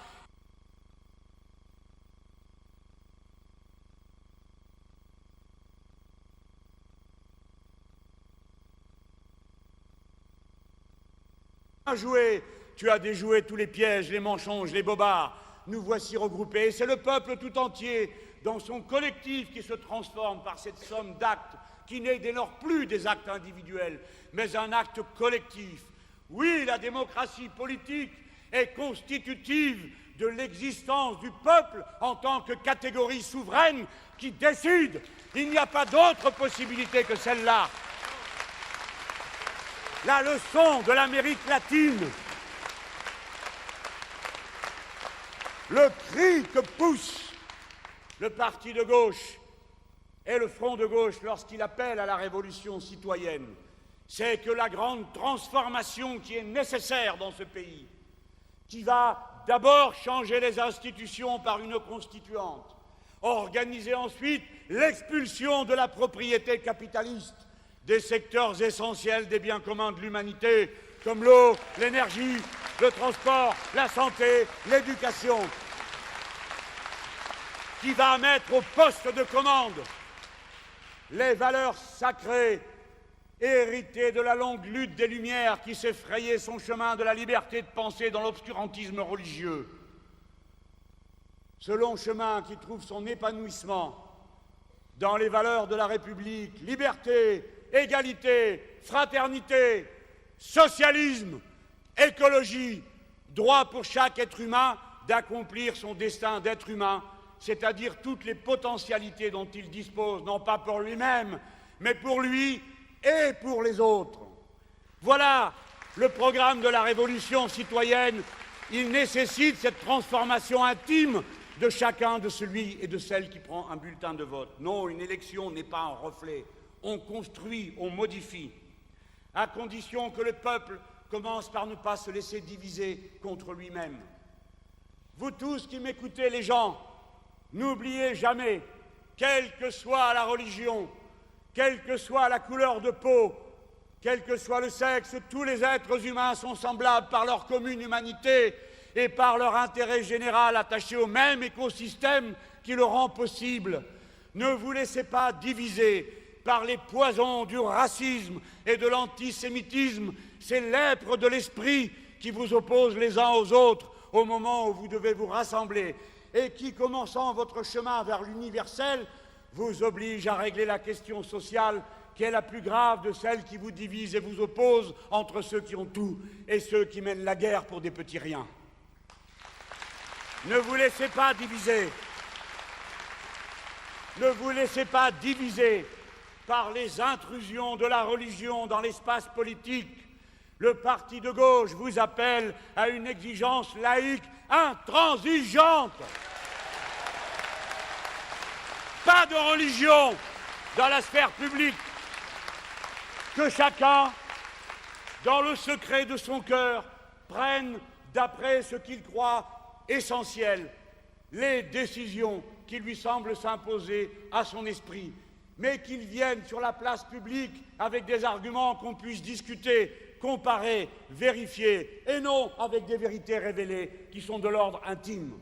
S1: Tu as déjoué tous les pièges, les mensonges, les bobards. Nous voici regroupés, et c'est le peuple tout entier, dans son collectif, qui se transforme par cette somme d'actes, qui n'est dès lors plus des actes individuels, mais un acte collectif. Oui, la démocratie politique est constitutive de l'existence du peuple en tant que catégorie souveraine qui décide. Il n'y a pas d'autre possibilité que celle-là. La leçon de l'Amérique latine, le cri que pousse le parti de gauche et le front de gauche lorsqu'il appelle à la révolution citoyenne, c'est que la grande transformation qui est nécessaire dans ce pays, qui va d'abord changer les institutions par une constituante, organiser ensuite l'expulsion de la propriété capitaliste, des secteurs essentiels des biens communs de l'humanité, comme l'eau, l'énergie, le transport, la santé, l'éducation, qui va mettre au poste de commande les valeurs sacrées, héritées de la longue lutte des Lumières qui s'est frayé son chemin de la liberté de penser dans l'obscurantisme religieux. Ce long chemin qui trouve son épanouissement dans les valeurs de la République, liberté, égalité, fraternité, socialisme, écologie, droit pour chaque être humain d'accomplir son destin d'être humain, c'est-à-dire toutes les potentialités dont il dispose, non pas pour lui-même, mais pour lui et pour les autres. Voilà le programme de la révolution citoyenne. Il nécessite cette transformation intime de chacun de celui et de celle qui prend un bulletin de vote. Non, une élection n'est pas un reflet. On construit, on modifie, à condition que le peuple commence par ne pas se laisser diviser contre lui-même. Vous tous qui m'écoutez, les gens, n'oubliez jamais, quelle que soit la religion, quelle que soit la couleur de peau, quel que soit le sexe, tous les êtres humains sont semblables par leur commune humanité et par leur intérêt général attaché au même écosystème qui le rend possible. Ne vous laissez pas diviser par les poisons du racisme et de l'antisémitisme, ces lèpres de l'esprit qui vous opposent les uns aux autres au moment où vous devez vous rassembler et qui, commençant votre chemin vers l'universel, vous obligent à régler la question sociale qui est la plus grave de celles qui vous divisent et vous opposent entre ceux qui ont tout et ceux qui mènent la guerre pour des petits riens. Ne vous laissez pas diviser. Ne vous laissez pas diviser par les intrusions de la religion dans l'espace politique. Le parti de gauche vous appelle à une exigence laïque intransigeante. Pas de religion dans la sphère publique. Que chacun, dans le secret de son cœur, prenne, d'après ce qu'il croit essentiel, les décisions qui lui semblent s'imposer à son esprit, mais qu'ils viennent sur la place publique avec des arguments qu'on puisse discuter, comparer, vérifier, et non avec des vérités révélées qui sont de l'ordre intime.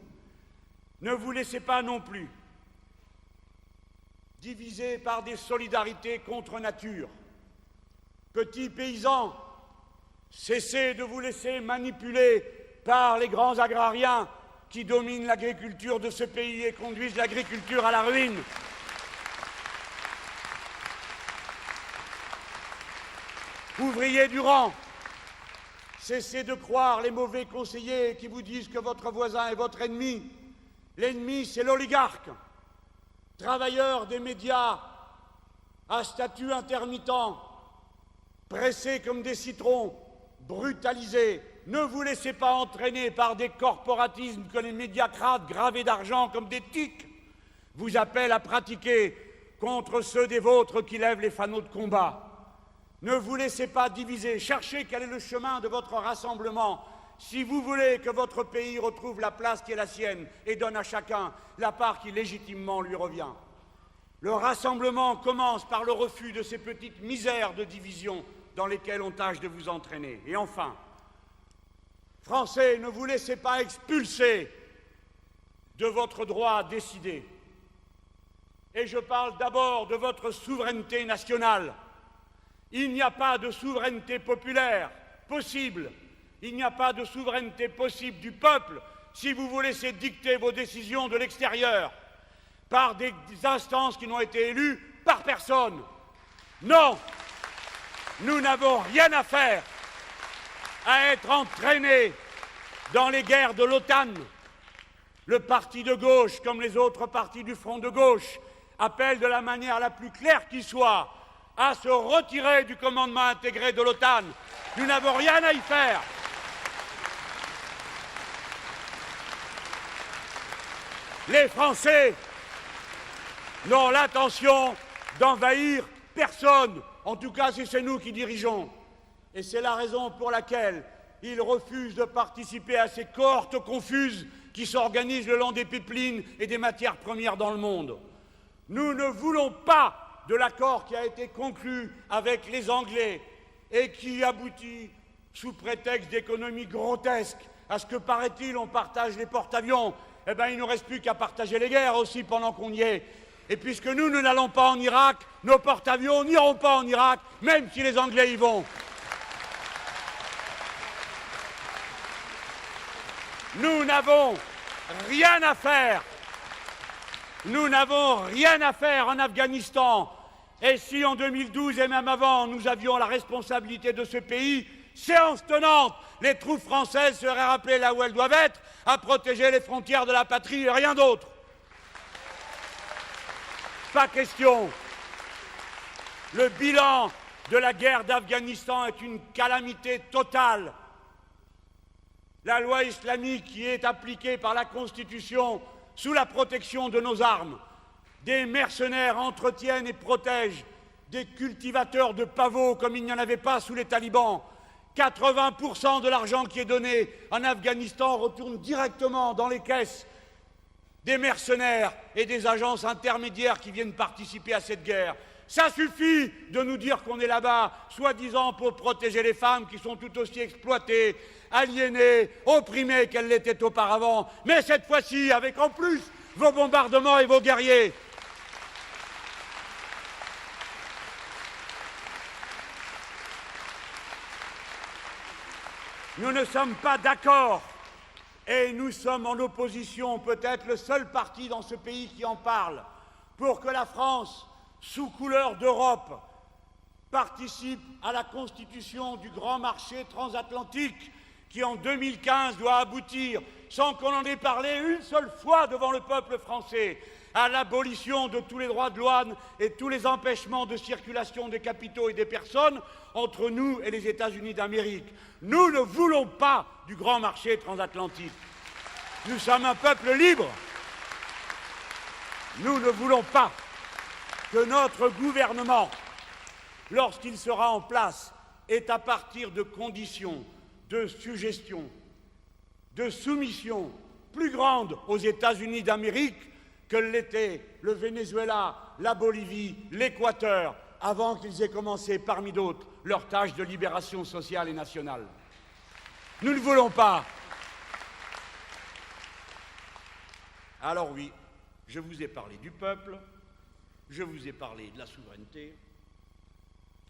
S1: Ne vous laissez pas non plus diviser par des solidarités contre nature. Petits paysans, cessez de vous laisser manipuler par les grands agrariens qui dominent l'agriculture de ce pays et conduisent l'agriculture à la ruine. Ouvriers du rang, cessez de croire les mauvais conseillers qui vous disent que votre voisin est votre ennemi. L'ennemi, c'est l'oligarque. Travailleurs des médias à statut intermittent, pressés comme des citrons, brutalisés. Ne vous laissez pas entraîner par des corporatismes que les médiacrates gravés d'argent comme des tiques vous appellent à pratiquer contre ceux des vôtres qui lèvent les fanaux de combat. Ne vous laissez pas diviser, cherchez quel est le chemin de votre rassemblement. Si vous voulez que votre pays retrouve la place qui est la sienne et donne à chacun la part qui légitimement lui revient. Le rassemblement commence par le refus de ces petites misères de division dans lesquelles on tâche de vous entraîner. Et enfin, Français, ne vous laissez pas expulser de votre droit à décider. Et je parle d'abord de votre souveraineté nationale. Il n'y a pas de souveraineté populaire possible. Il n'y a pas de souveraineté possible du peuple si vous vous laissez dicter vos décisions de l'extérieur par des instances qui n'ont été élues par personne. Non, nous n'avons rien à faire à être entraînés dans les guerres de l'OTAN. Le parti de gauche, comme les autres partis du front de gauche, appelle de la manière la plus claire qui soit à se retirer du commandement intégré de l'OTAN. Nous n'avons rien à y faire. Les Français n'ont l'intention d'envahir personne, en tout cas si c'est nous qui dirigeons. Et c'est la raison pour laquelle ils refusent de participer à ces cohortes confuses qui s'organisent le long des pipelines et des matières premières dans le monde. Nous ne voulons pas de l'accord qui a été conclu avec les Anglais et qui aboutit, sous prétexte d'économie grotesque, à ce que, paraît-il, on partage les porte-avions. Eh bien, il ne nous reste plus qu'à partager les guerres aussi pendant qu'on y est. Et puisque nous n'allons pas en Irak, nos porte-avions n'iront pas en Irak, même si les Anglais y vont. Nous n'avons rien à faire. Nous n'avons rien à faire en Afghanistan. Et si en 2012 et même avant, nous avions la responsabilité de ce pays, séance tenante, les troupes françaises seraient rappelées là où elles doivent être, à protéger les frontières de la patrie et rien d'autre. Pas question. Le bilan de la guerre d'Afghanistan est une calamité totale. La loi islamique qui est appliquée par la Constitution sous la protection de nos armes. Des mercenaires entretiennent et protègent des cultivateurs de pavots comme il n'y en avait pas sous les talibans. 80% de l'argent qui est donné en Afghanistan retourne directement dans les caisses des mercenaires et des agences intermédiaires qui viennent participer à cette guerre. Ça suffit de nous dire qu'on est là-bas, soi-disant pour protéger les femmes qui sont tout aussi exploitées, aliénées, opprimées qu'elles l'étaient auparavant, mais cette fois-ci avec en plus vos bombardements et vos guerriers. Nous ne sommes pas d'accord et nous sommes en opposition, peut-être le seul parti dans ce pays qui en parle, pour que la France, sous couleur d'Europe, participe à la constitution du grand marché transatlantique qui en 2015 doit aboutir, sans qu'on en ait parlé une seule fois devant le peuple français, à l'abolition de tous les droits de douane et tous les empêchements de circulation des capitaux et des personnes entre nous et les États-Unis d'Amérique. Nous ne voulons pas du grand marché transatlantique. Nous sommes un peuple libre. Nous ne voulons pas que notre gouvernement, lorsqu'il sera en place, ait à partir de conditions de suggestion, de soumission plus grandes aux États-Unis d'Amérique que l'étaient le Venezuela, la Bolivie, l'Équateur, avant qu'ils aient commencé, parmi d'autres, leur tâche de libération sociale et nationale. Nous ne voulons pas. Alors oui, je vous ai parlé du peuple, je vous ai parlé de la souveraineté,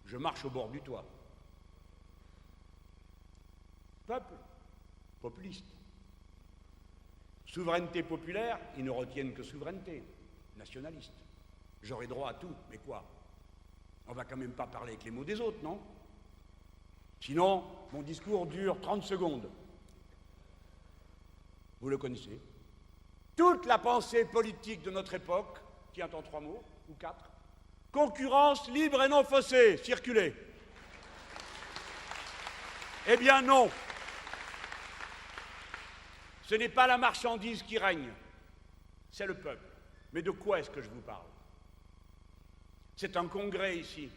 S1: je marche au bord du toit. Peuple, populiste. Souveraineté populaire, ils ne retiennent que souveraineté nationaliste. J'aurai droit à tout, mais quoi? On va quand même pas parler avec les mots des autres, non? Sinon, mon discours dure 30 secondes. Vous le connaissez. Toute la pensée politique de notre époque tient en 3 mots, ou 4. Concurrence libre et non faussée, circulez. Eh bien non. Ce n'est pas la marchandise qui règne, c'est le peuple. Mais de quoi est-ce que je vous parle? C'est un congrès ici,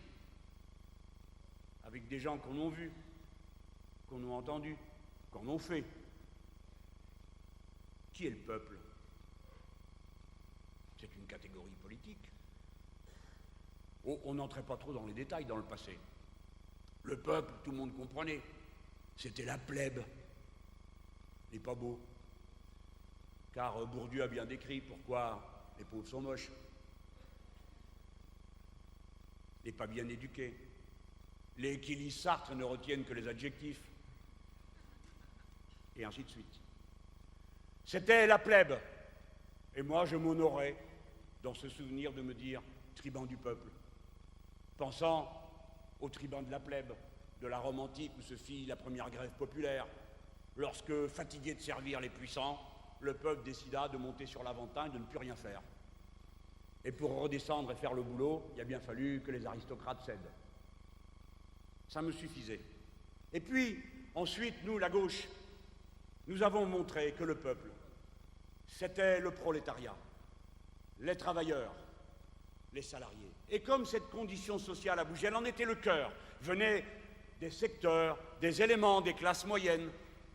S1: avec des gens qu'on a vus, qu'on a entendus, qu'on a fait. Qui est le peuple? C'est une catégorie politique. On n'entrait pas trop dans les détails dans le passé. Le peuple, tout le monde comprenait. C'était la plèbe. Il n'est pas beau. Car Bourdieu a bien décrit pourquoi les pauvres sont moches. Les pas bien éduqués. Les qui lisent Sartre ne retiennent que les adjectifs. Et ainsi de suite. C'était la plèbe. Et moi, je m'honorais dans ce souvenir de me dire tribun du peuple, pensant au tribun de la plèbe, de la Rome antique où se fit la première grève populaire, lorsque, fatigué de servir les puissants, le peuple décida de monter sur l'Aventin et de ne plus rien faire. Et pour redescendre et faire le boulot, il a bien fallu que les aristocrates cèdent. Ça me suffisait. Et puis, ensuite, nous, la gauche, nous avons montré que le peuple, c'était le prolétariat, les travailleurs, les salariés. Et comme cette condition sociale a bougé, elle en était le cœur. Venaient des secteurs, des éléments des classes moyennes,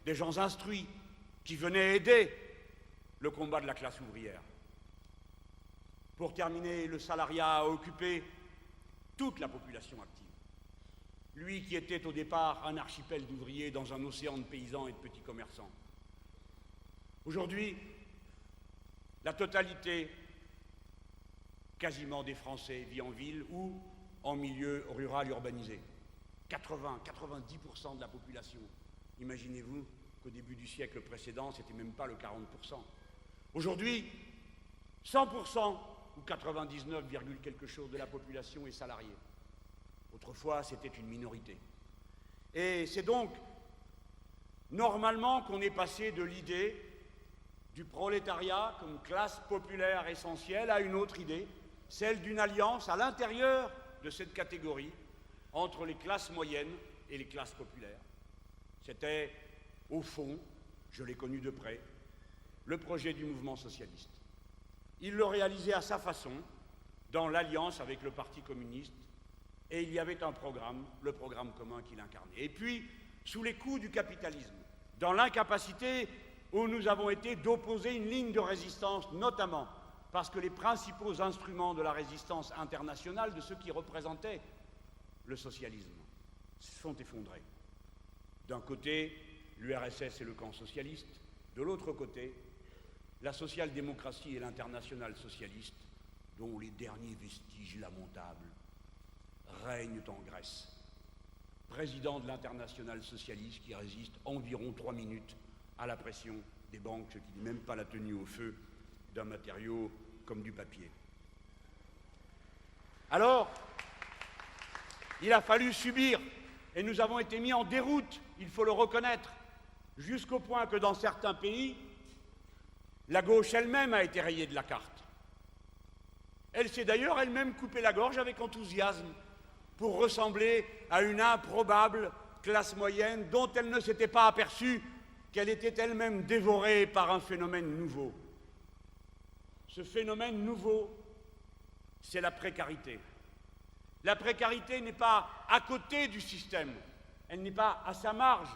S1: des gens instruits, qui venaient aider le combat de la classe ouvrière. Pour terminer, le salariat a occupé toute la population active. Lui qui était au départ un archipel d'ouvriers dans un océan de paysans et de petits commerçants. Aujourd'hui, la totalité, quasiment des Français, vit en ville ou en milieu rural urbanisé. 80-90% de la population. Imaginez-vous qu'au début du siècle précédent, c'était même pas le 40%. Aujourd'hui, 100% ou 99, quelque chose de la population est salariée. Autrefois, c'était une minorité. Et c'est donc normalement qu'on est passé de l'idée du prolétariat comme classe populaire essentielle à une autre idée, celle d'une alliance à l'intérieur de cette catégorie entre les classes moyennes et les classes populaires. C'était, au fond, je l'ai connu de près, le projet du mouvement socialiste. Il le réalisait à sa façon, dans l'alliance avec le Parti communiste, et il y avait un programme, le programme commun qu'il incarnait. Et puis, sous les coups du capitalisme, dans l'incapacité où nous avons été d'opposer une ligne de résistance, notamment parce que les principaux instruments de la résistance internationale, de ceux qui représentaient le socialisme, se sont effondrés. D'un côté, l'URSS et le camp socialiste, de l'autre côté, la social-démocratie et l'internationale socialiste, dont les derniers vestiges lamentables règnent en Grèce. Président de l'internationale socialiste qui résiste environ 3 minutes à la pression des banques, ce qui n'est même pas la tenue au feu d'un matériau comme du papier. Alors, il a fallu subir, et nous avons été mis en déroute, il faut le reconnaître, jusqu'au point que dans certains pays, la gauche elle-même a été rayée de la carte. Elle s'est d'ailleurs elle-même coupé la gorge avec enthousiasme pour ressembler à une improbable classe moyenne dont elle ne s'était pas aperçue qu'elle était elle-même dévorée par un phénomène nouveau. Ce phénomène nouveau, c'est la précarité. La précarité n'est pas à côté du système, elle n'est pas à sa marge,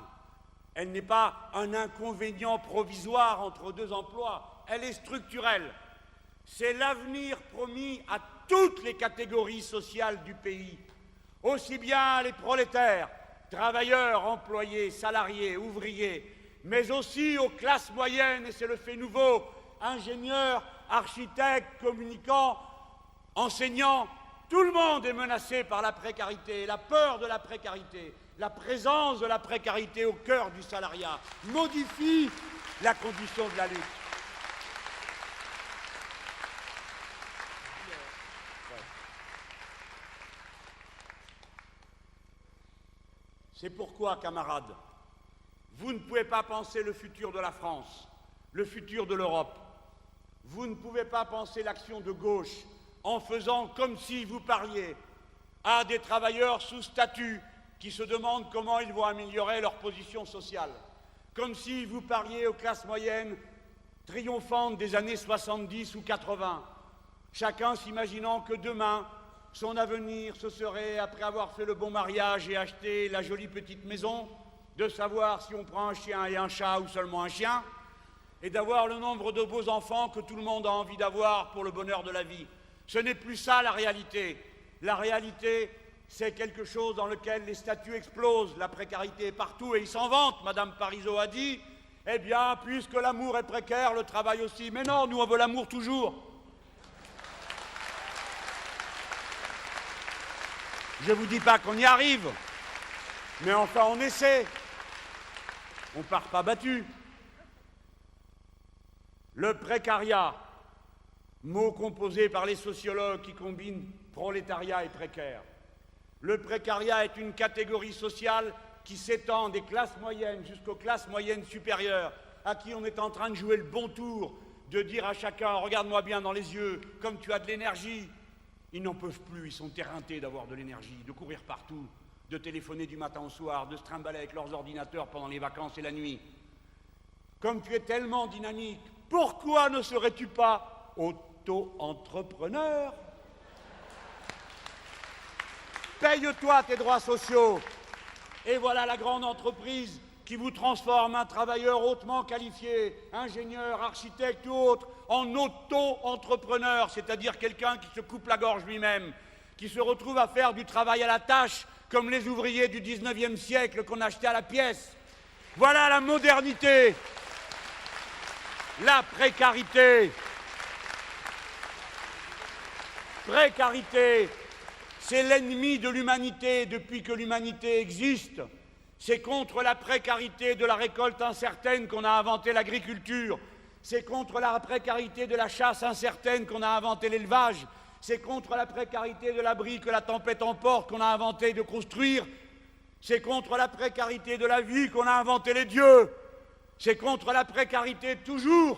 S1: elle n'est pas un inconvénient provisoire entre deux emplois, elle est structurelle. C'est l'avenir promis à toutes les catégories sociales du pays, aussi bien les prolétaires, travailleurs, employés, salariés, ouvriers, mais aussi aux classes moyennes, et c'est le fait nouveau, ingénieurs, architectes, communicants, enseignants. Tout le monde est menacé par la précarité, la peur de la précarité, la présence de la précarité au cœur du salariat modifie la condition de la lutte. C'est pourquoi, camarades, vous ne pouvez pas penser le futur de la France, le futur de l'Europe. Vous ne pouvez pas penser l'action de gauche en faisant comme si vous parliez à des travailleurs sous statut qui se demandent comment ils vont améliorer leur position sociale, comme si vous parliez aux classes moyennes triomphantes des années 70 ou 80, chacun s'imaginant que demain, son avenir, ce serait, après avoir fait le bon mariage et acheté la jolie petite maison, de savoir si on prend un chien et un chat ou seulement un chien, et d'avoir le nombre de beaux enfants que tout le monde a envie d'avoir pour le bonheur de la vie. Ce n'est plus ça la réalité. La réalité, c'est quelque chose dans lequel les statuts explosent, la précarité est partout, et ils s'en vantent. Madame Parizeau a dit, eh bien, puisque l'amour est précaire, le travail aussi. Mais non, nous on veut l'amour toujours. Je ne vous dis pas qu'on y arrive, mais enfin on essaie. On ne part pas battu. Le précariat, mot composé par les sociologues qui combinent prolétariat et précaire. Le précariat est une catégorie sociale qui s'étend des classes moyennes jusqu'aux classes moyennes supérieures, à qui on est en train de jouer le bon tour, de dire à chacun « regarde-moi bien dans les yeux, comme tu as de l'énergie ». Ils n'en peuvent plus, ils sont éreintés d'avoir de l'énergie, de courir partout, de téléphoner du matin au soir, de se trimballer avec leurs ordinateurs pendant les vacances et la nuit. Comme tu es tellement dynamique, pourquoi ne serais-tu pas auto-entrepreneur? Paye-toi tes droits sociaux. Et voilà la grande entreprise qui vous transforme un travailleur hautement qualifié, ingénieur, architecte ou autre, en auto-entrepreneur, c'est-à-dire quelqu'un qui se coupe la gorge lui-même, qui se retrouve à faire du travail à la tâche, comme les ouvriers du 19e siècle qu'on achetait à la pièce. Voilà la modernité, la précarité. Précarité, c'est l'ennemi de l'humanité depuis que l'humanité existe. C'est contre la précarité de la récolte incertaine qu'on a inventé l'agriculture. C'est contre la précarité de la chasse incertaine qu'on a inventé l'élevage. C'est contre la précarité de l'abri que la tempête emporte qu'on a inventé de construire. C'est contre la précarité de la vie qu'on a inventé les dieux. C'est contre la précarité toujours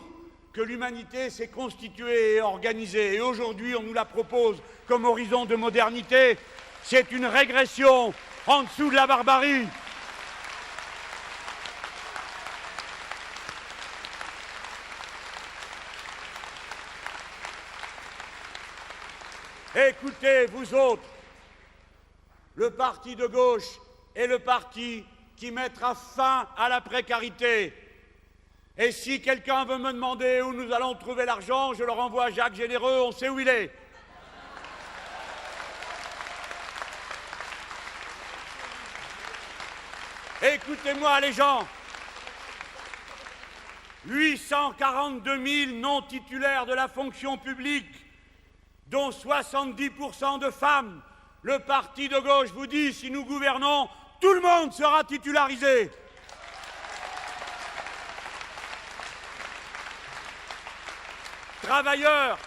S1: que l'humanité s'est constituée et organisée. Et aujourd'hui, on nous la propose comme horizon de modernité. C'est une régression en dessous de la barbarie. Écoutez, vous autres, le parti de gauche est le parti qui mettra fin à la précarité. Et si quelqu'un veut me demander où nous allons trouver l'argent, je le renvoie à Jacques Généreux, on sait où il est. Écoutez-moi les gens, 842 000 non titulaires de la fonction publique, dont 70% de femmes. Le parti de gauche vous dit, si nous gouvernons, tout le monde sera titularisé. Travailleurs,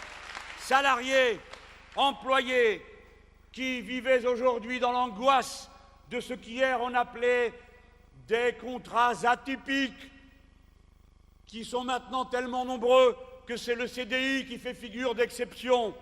S1: salariés, employés, qui vivaient aujourd'hui dans l'angoisse de ce qu'hier on appelait des contrats atypiques, qui sont maintenant tellement nombreux que c'est le CDI qui fait figure d'exception.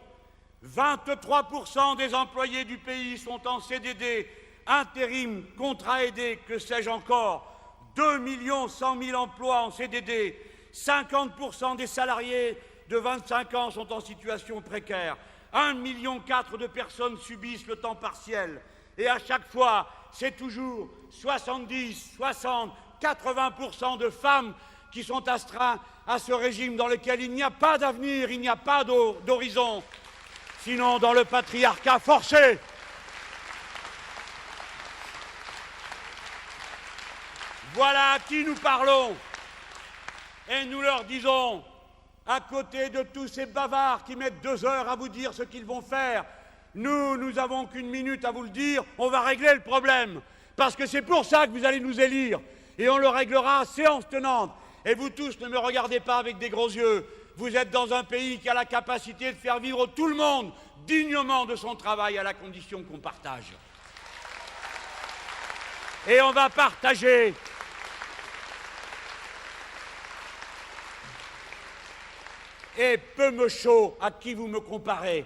S1: 23% des employés du pays sont en CDD, intérim, contrat aidé, que sais-je encore. 2 100 000 emplois en CDD. 50% des salariés de 25 ans sont en situation précaire. 1,4 million de personnes subissent le temps partiel. Et à chaque fois, c'est toujours 70, 60, 80% de femmes qui sont astreintes à ce régime dans lequel il n'y a pas d'avenir, il n'y a pas d'horizon. Sinon dans le patriarcat forcé. Voilà à qui nous parlons. Et nous leur disons, à côté de tous ces bavards qui mettent 2 heures à vous dire ce qu'ils vont faire, nous n'avons qu'1 minute à vous le dire, on va régler le problème. Parce que c'est pour ça que vous allez nous élire. Et on le réglera à séance tenante. Et vous tous, ne me regardez pas avec des gros yeux. Vous êtes dans un pays qui a la capacité de faire vivre tout le monde dignement de son travail à la condition qu'on partage. Et on va partager. Et peu me chaud à qui vous me comparez.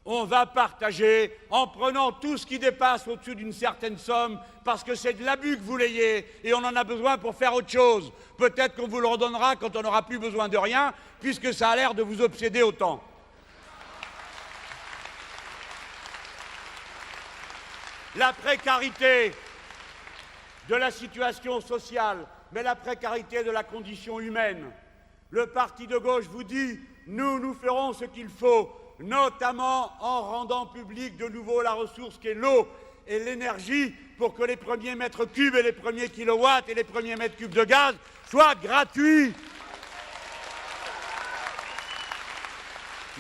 S1: On va partager en prenant tout ce qui dépasse au-dessus d'une certaine somme, parce que c'est de l'abus que vous l'ayez, et on en a besoin pour faire autre chose. Peut-être qu'on vous le redonnera quand on n'aura plus besoin de rien, puisque ça a l'air de vous obséder autant. la précarité de la situation sociale, mais la précarité de la condition humaine. Le parti de gauche vous dit « nous ferons ce qu'il faut », notamment en rendant public de nouveau la ressource qu'est l'eau et l'énergie pour que les premiers mètres cubes et les premiers kilowatts et les premiers mètres cubes de gaz soient gratuits.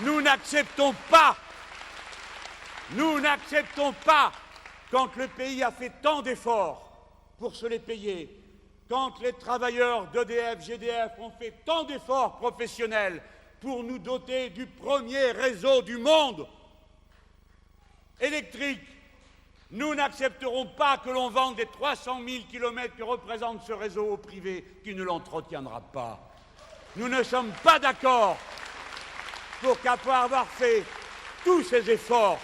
S1: Nous n'acceptons pas, quand le pays a fait tant d'efforts pour se les payer, quand les travailleurs d'EDF, GDF ont fait tant d'efforts professionnels pour nous doter du premier réseau du monde électrique, nous n'accepterons pas que l'on vende les 300 000 kilomètres que représente ce réseau au privé qui ne l'entretiendra pas. Nous ne sommes pas d'accord pour qu'après avoir fait tous ces efforts,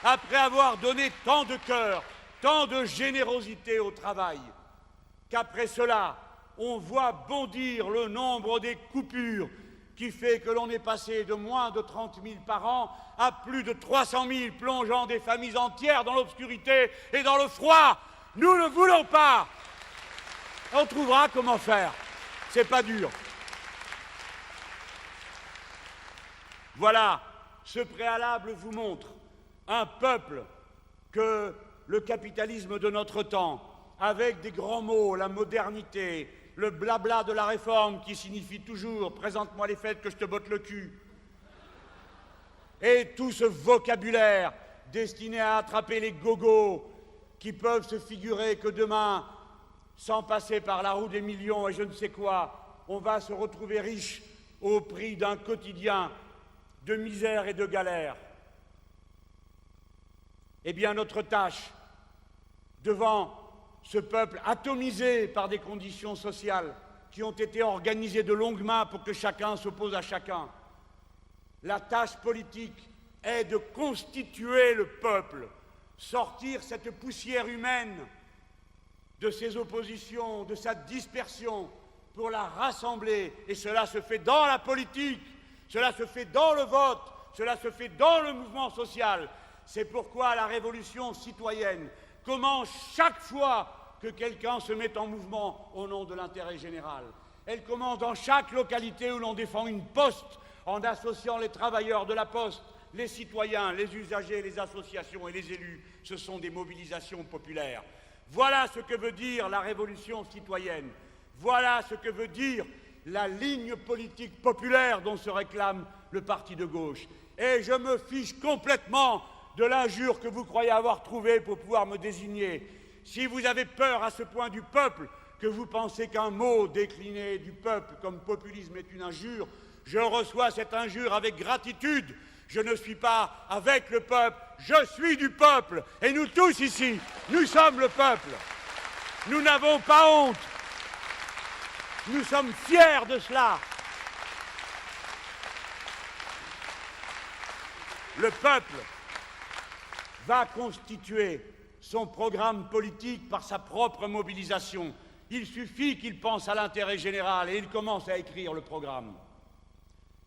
S1: après avoir donné tant de cœur, tant de générosité au travail, qu'après cela, on voit bondir le nombre des coupures qui fait que l'on est passé de moins de 30 000 par an à plus de 300 000, plongeant des familles entières dans l'obscurité et dans le froid. Nous ne voulons pas. On trouvera comment faire. C'est pas dur. Voilà, ce préalable vous montre un peuple que le capitalisme de notre temps, avec des grands mots, la modernité, le blabla de la réforme qui signifie toujours « présente-moi les faits que je te botte le cul », et tout ce vocabulaire destiné à attraper les gogos qui peuvent se figurer que demain, sans passer par la roue des millions et je ne sais quoi, on va se retrouver riche au prix d'un quotidien de misère et de galère. Eh bien, notre tâche, devant ce peuple atomisé par des conditions sociales qui ont été organisées de longue main pour que chacun s'oppose à chacun, la tâche politique est de constituer le peuple, sortir cette poussière humaine de ses oppositions, de sa dispersion, pour la rassembler. Et cela se fait dans la politique, cela se fait dans le vote, cela se fait dans le mouvement social. C'est pourquoi la révolution citoyenne commence chaque fois que quelqu'un se met en mouvement au nom de l'intérêt général. Elle commence dans chaque localité où l'on défend une poste, en associant les travailleurs de la poste, les citoyens, les usagers, les associations et les élus. Ce sont des mobilisations populaires. Voilà ce que veut dire la révolution citoyenne. Voilà ce que veut dire la ligne politique populaire dont se réclame le parti de gauche. Et je me fiche complètement de l'injure que vous croyez avoir trouvée pour pouvoir me désigner. Si vous avez peur à ce point du peuple, que vous pensez qu'un mot décliné du peuple comme populisme est une injure, je reçois cette injure avec gratitude. Je ne suis pas avec le peuple, je suis du peuple. Et nous tous ici, nous sommes le peuple. Nous n'avons pas honte. Nous sommes fiers de cela. Le peuple va constituer son programme politique par sa propre mobilisation. Il suffit qu'il pense à l'intérêt général et il commence à écrire le programme.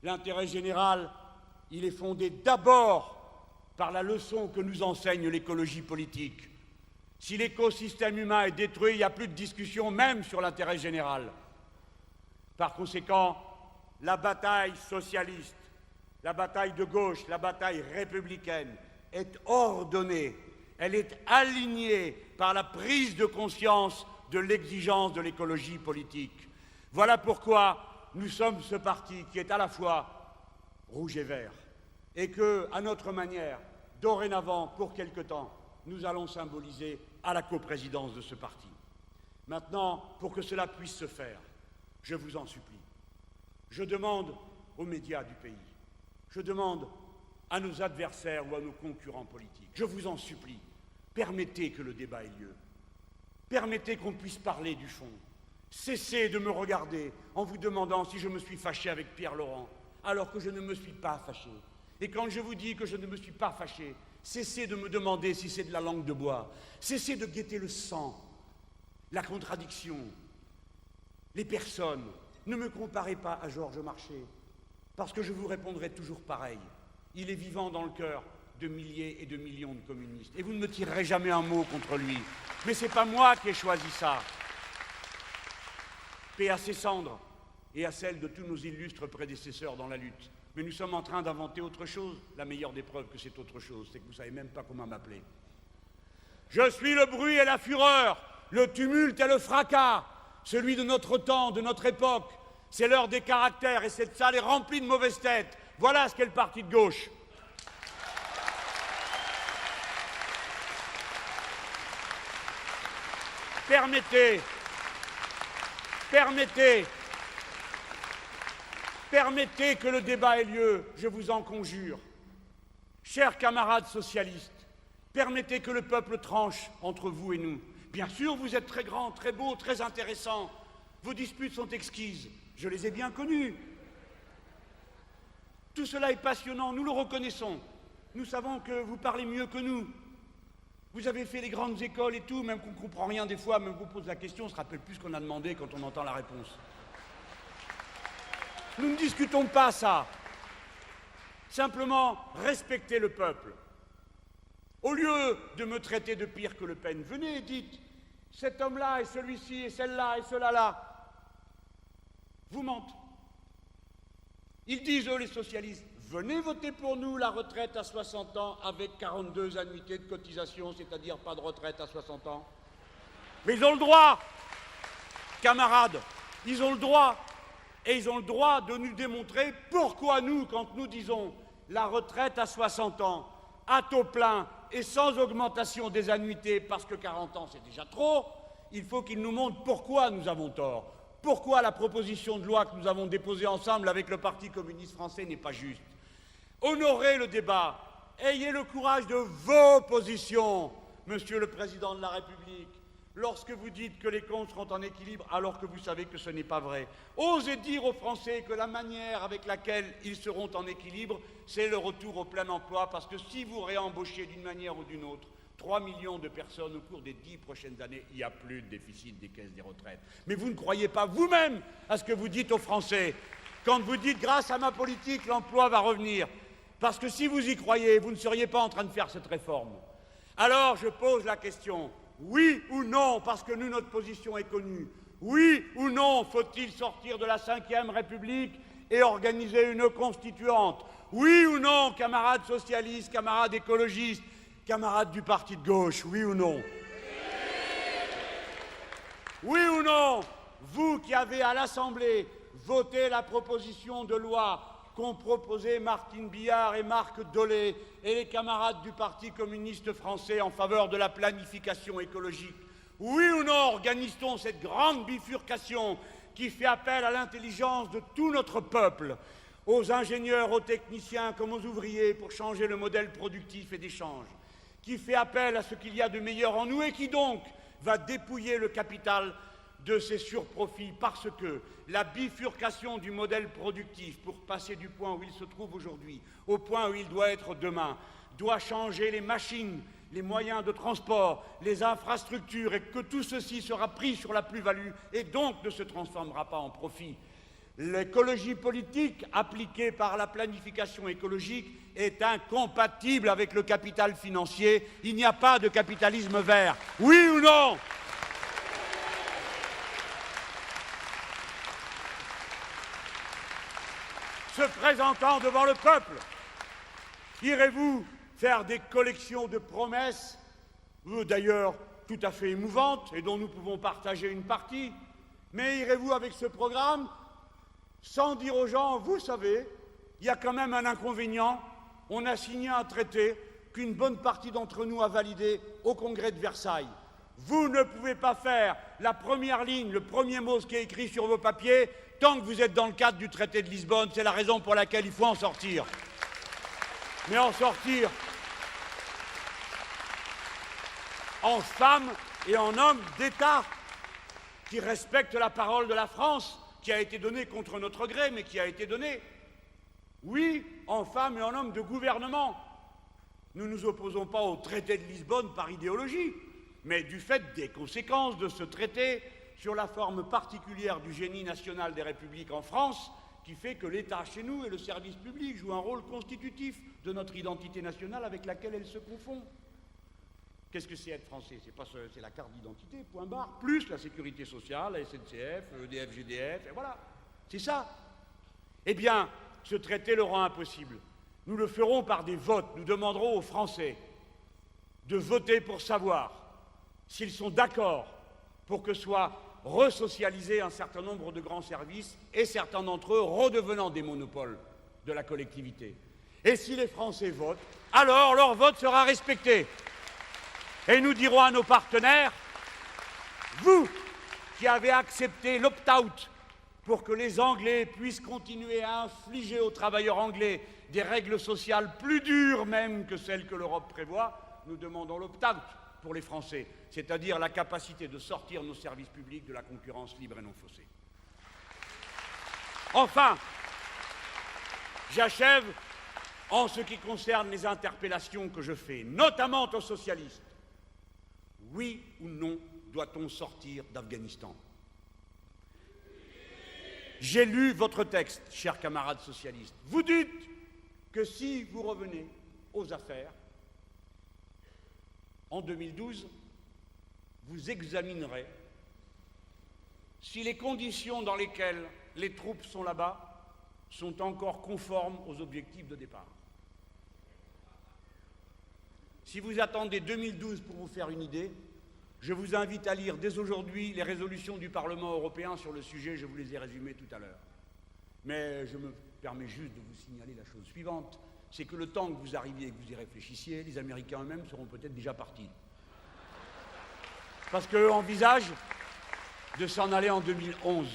S1: L'intérêt général, il est fondé d'abord par la leçon que nous enseigne l'écologie politique. Si l'écosystème humain est détruit, il n'y a plus de discussion même sur l'intérêt général. Par conséquent, la bataille socialiste, la bataille de gauche, la bataille républicaine est ordonnée, elle est alignée par la prise de conscience de l'exigence de l'écologie politique. Voilà pourquoi nous sommes ce parti qui est à la fois rouge et vert, et que, à notre manière, dorénavant, pour quelque temps, nous allons symboliser à la coprésidence de ce parti. Maintenant, pour que cela puisse se faire, je vous en supplie, je demande aux médias du pays, je demande à nos adversaires ou à nos concurrents politiques, je vous en supplie, permettez que le débat ait lieu. Permettez qu'on puisse parler du fond. Cessez de me regarder en vous demandant si je me suis fâché avec Pierre Laurent, alors que je ne me suis pas fâché. Et quand je vous dis que je ne me suis pas fâché, cessez de me demander si c'est de la langue de bois. Cessez de guetter le sang, la contradiction, les personnes. Ne me comparez pas à Georges Marchais, parce que je vous répondrai toujours pareil. Il est vivant dans le cœur de milliers et de millions de communistes. Et vous ne me tirerez jamais un mot contre lui. Mais ce n'est pas moi qui ai choisi ça. Paix à ses cendres et à celles de tous nos illustres prédécesseurs dans la lutte. Mais nous sommes en train d'inventer autre chose. La meilleure des preuves que c'est autre chose, c'est que vous ne savez même pas comment m'appeler. Je suis le bruit et la fureur, le tumulte et le fracas, celui de notre temps, de notre époque. C'est l'heure des caractères et cette salle est remplie de mauvaises têtes. Voilà ce qu'est le parti de gauche. Permettez que le débat ait lieu, je vous en conjure. Chers camarades socialistes, permettez que le peuple tranche entre vous et nous. Bien sûr, vous êtes très grands, très beaux, très intéressants. Vos disputes sont exquises. Je les ai bien connues. Tout cela est passionnant, nous le reconnaissons. Nous savons que vous parlez mieux que nous. Vous avez fait les grandes écoles et tout, même qu'on ne comprend rien des fois, même qu'on pose la question, on ne se rappelle plus ce qu'on a demandé quand on entend la réponse. Nous ne discutons pas ça. Simplement, respectez le peuple. Au lieu de me traiter de pire que Le Pen, venez et dites, cet homme-là et celui-ci et celle-là et cela-là, vous mentent. Ils disent, eux, les socialistes, venez voter pour nous la retraite à 60 ans avec 42 annuités de cotisation, c'est-à-dire pas de retraite à 60 ans. Mais ils ont le droit, camarades, ils ont le droit. Et ils ont le droit de nous démontrer pourquoi nous, quand nous disons la retraite à 60 ans, à taux plein et sans augmentation des annuités, parce que 40 ans c'est déjà trop, il faut qu'ils nous montrent pourquoi nous avons tort. Pourquoi la proposition de loi que nous avons déposée ensemble avec le Parti communiste français n'est pas juste. Honorez le débat, ayez le courage de vos positions, Monsieur le Président de la République, lorsque vous dites que les comptes seront en équilibre alors que vous savez que ce n'est pas vrai. Osez dire aux Français que la manière avec laquelle ils seront en équilibre, c'est le retour au plein emploi, parce que si vous réembauchez d'une manière ou d'une autre 3 millions de personnes au cours des 10 prochaines années, il n'y a plus de déficit des caisses des retraites. Mais vous ne croyez pas vous-même à ce que vous dites aux Français quand vous dites « grâce à ma politique, l'emploi va revenir ». Parce que si vous y croyez, vous ne seriez pas en train de faire cette réforme. Alors je pose la question, oui ou non, parce que nous, notre position est connue, oui ou non, faut-il sortir de la Ve République et organiser une constituante? Oui ou non, camarades socialistes, camarades écologistes, camarades du parti de gauche, oui ou non? Oui ou non, vous qui avez à l'Assemblée voté la proposition de loi qu'ont proposé Martine Billard et Marc Dolé et les camarades du Parti communiste français en faveur de la planification écologique. Oui ou non, organise-t-on cette grande bifurcation qui fait appel à l'intelligence de tout notre peuple, aux ingénieurs, aux techniciens comme aux ouvriers pour changer le modèle productif et d'échange, qui fait appel à ce qu'il y a de meilleur en nous et qui donc va dépouiller le capital de ses surprofits, parce que la bifurcation du modèle productif pour passer du point où il se trouve aujourd'hui au point où il doit être demain doit changer les machines, les moyens de transport, les infrastructures, et que tout ceci sera pris sur la plus-value et donc ne se transformera pas en profit. L'écologie politique appliquée par la planification écologique est incompatible avec le capital financier. Il n'y a pas de capitalisme vert. Oui ou non? Se présentant devant le peuple, irez-vous faire des collections de promesses, d'ailleurs tout à fait émouvantes et dont nous pouvons partager une partie, mais irez-vous avec ce programme sans dire aux gens, vous savez, il y a quand même un inconvénient, on a signé un traité qu'une bonne partie d'entre nous a validé au Congrès de Versailles. Vous ne pouvez pas faire la première ligne, le premier mot, ce qui est écrit sur vos papiers, tant que vous êtes dans le cadre du traité de Lisbonne. C'est la raison pour laquelle il faut en sortir. Mais en sortir en femme et en homme d'État qui respectent la parole de la France, qui a été donnée contre notre gré, mais qui a été donnée. Oui, en femme et en homme de gouvernement. Nous ne nous opposons pas au traité de Lisbonne par idéologie, mais du fait des conséquences de ce traité sur la forme particulière du génie national des républiques en France, qui fait que l'État chez nous et le service public jouent un rôle constitutif de notre identité nationale avec laquelle elle se confond. Qu'est-ce que c'est être français? C'est la carte d'identité, point barre, plus la sécurité sociale, la SNCF, EDF, GDF, et voilà. C'est ça. Eh bien, ce traité le rend impossible. Nous le ferons par des votes. Nous demanderons aux Français de voter pour savoir s'ils sont d'accord pour que soit resocialisé un certain nombre de grands services et certains d'entre eux redevenant des monopoles de la collectivité. Et si les Français votent, alors leur vote sera respecté. Et nous dirons à nos partenaires, vous qui avez accepté l'opt-out pour que les Anglais puissent continuer à infliger aux travailleurs anglais des règles sociales plus dures même que celles que l'Europe prévoit, nous demandons l'opt-out pour les Français, c'est-à-dire la capacité de sortir nos services publics de la concurrence libre et non faussée. Enfin, j'achève en ce qui concerne les interpellations que je fais, notamment aux socialistes. Oui ou non doit-on sortir d'Afghanistan? J'ai lu votre texte, chers camarades socialistes. Vous dites que si vous revenez aux affaires, en 2012, vous examinerez si les conditions dans lesquelles les troupes sont là-bas sont encore conformes aux objectifs de départ. Si vous attendez 2012 pour vous faire une idée, je vous invite à lire dès aujourd'hui les résolutions du Parlement européen sur le sujet, je vous les ai résumées tout à l'heure. Mais je me permets juste de vous signaler la chose suivante, c'est que le temps que vous arriviez et que vous y réfléchissiez, les Américains eux-mêmes seront peut-être déjà partis. Parce qu'eux envisagent de s'en aller en 2011.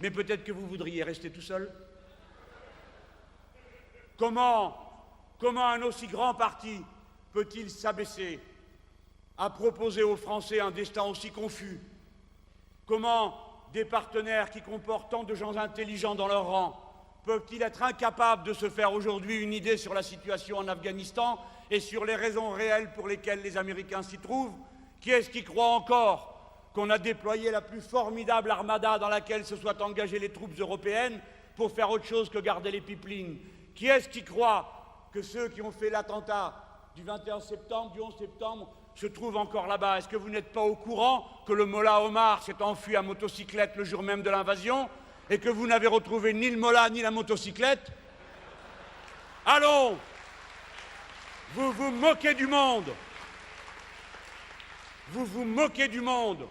S1: Mais peut-être que vous voudriez rester tout seul. Comment un aussi grand parti peut-il s'abaisser à proposer aux Français un destin aussi confus? Comment des partenaires qui comportent tant de gens intelligents dans leur rang peuvent-ils être incapables de se faire aujourd'hui une idée sur la situation en Afghanistan et sur les raisons réelles pour lesquelles les Américains s'y trouvent? Qui est-ce qui croit encore qu'on a déployé la plus formidable armada dans laquelle se soient engagées les troupes européennes pour faire autre chose que garder les pipelines? Qui est-ce qui croit que ceux qui ont fait l'attentat du 21 septembre, du 11 septembre, se trouvent encore là-bas? Est-ce que vous n'êtes pas au courant que le mollah Omar s'est enfui à motocyclette le jour même de l'invasion et que vous n'avez retrouvé ni le mollah ni la motocyclette? Allons, vous vous moquez du monde. Vous vous moquez du monde.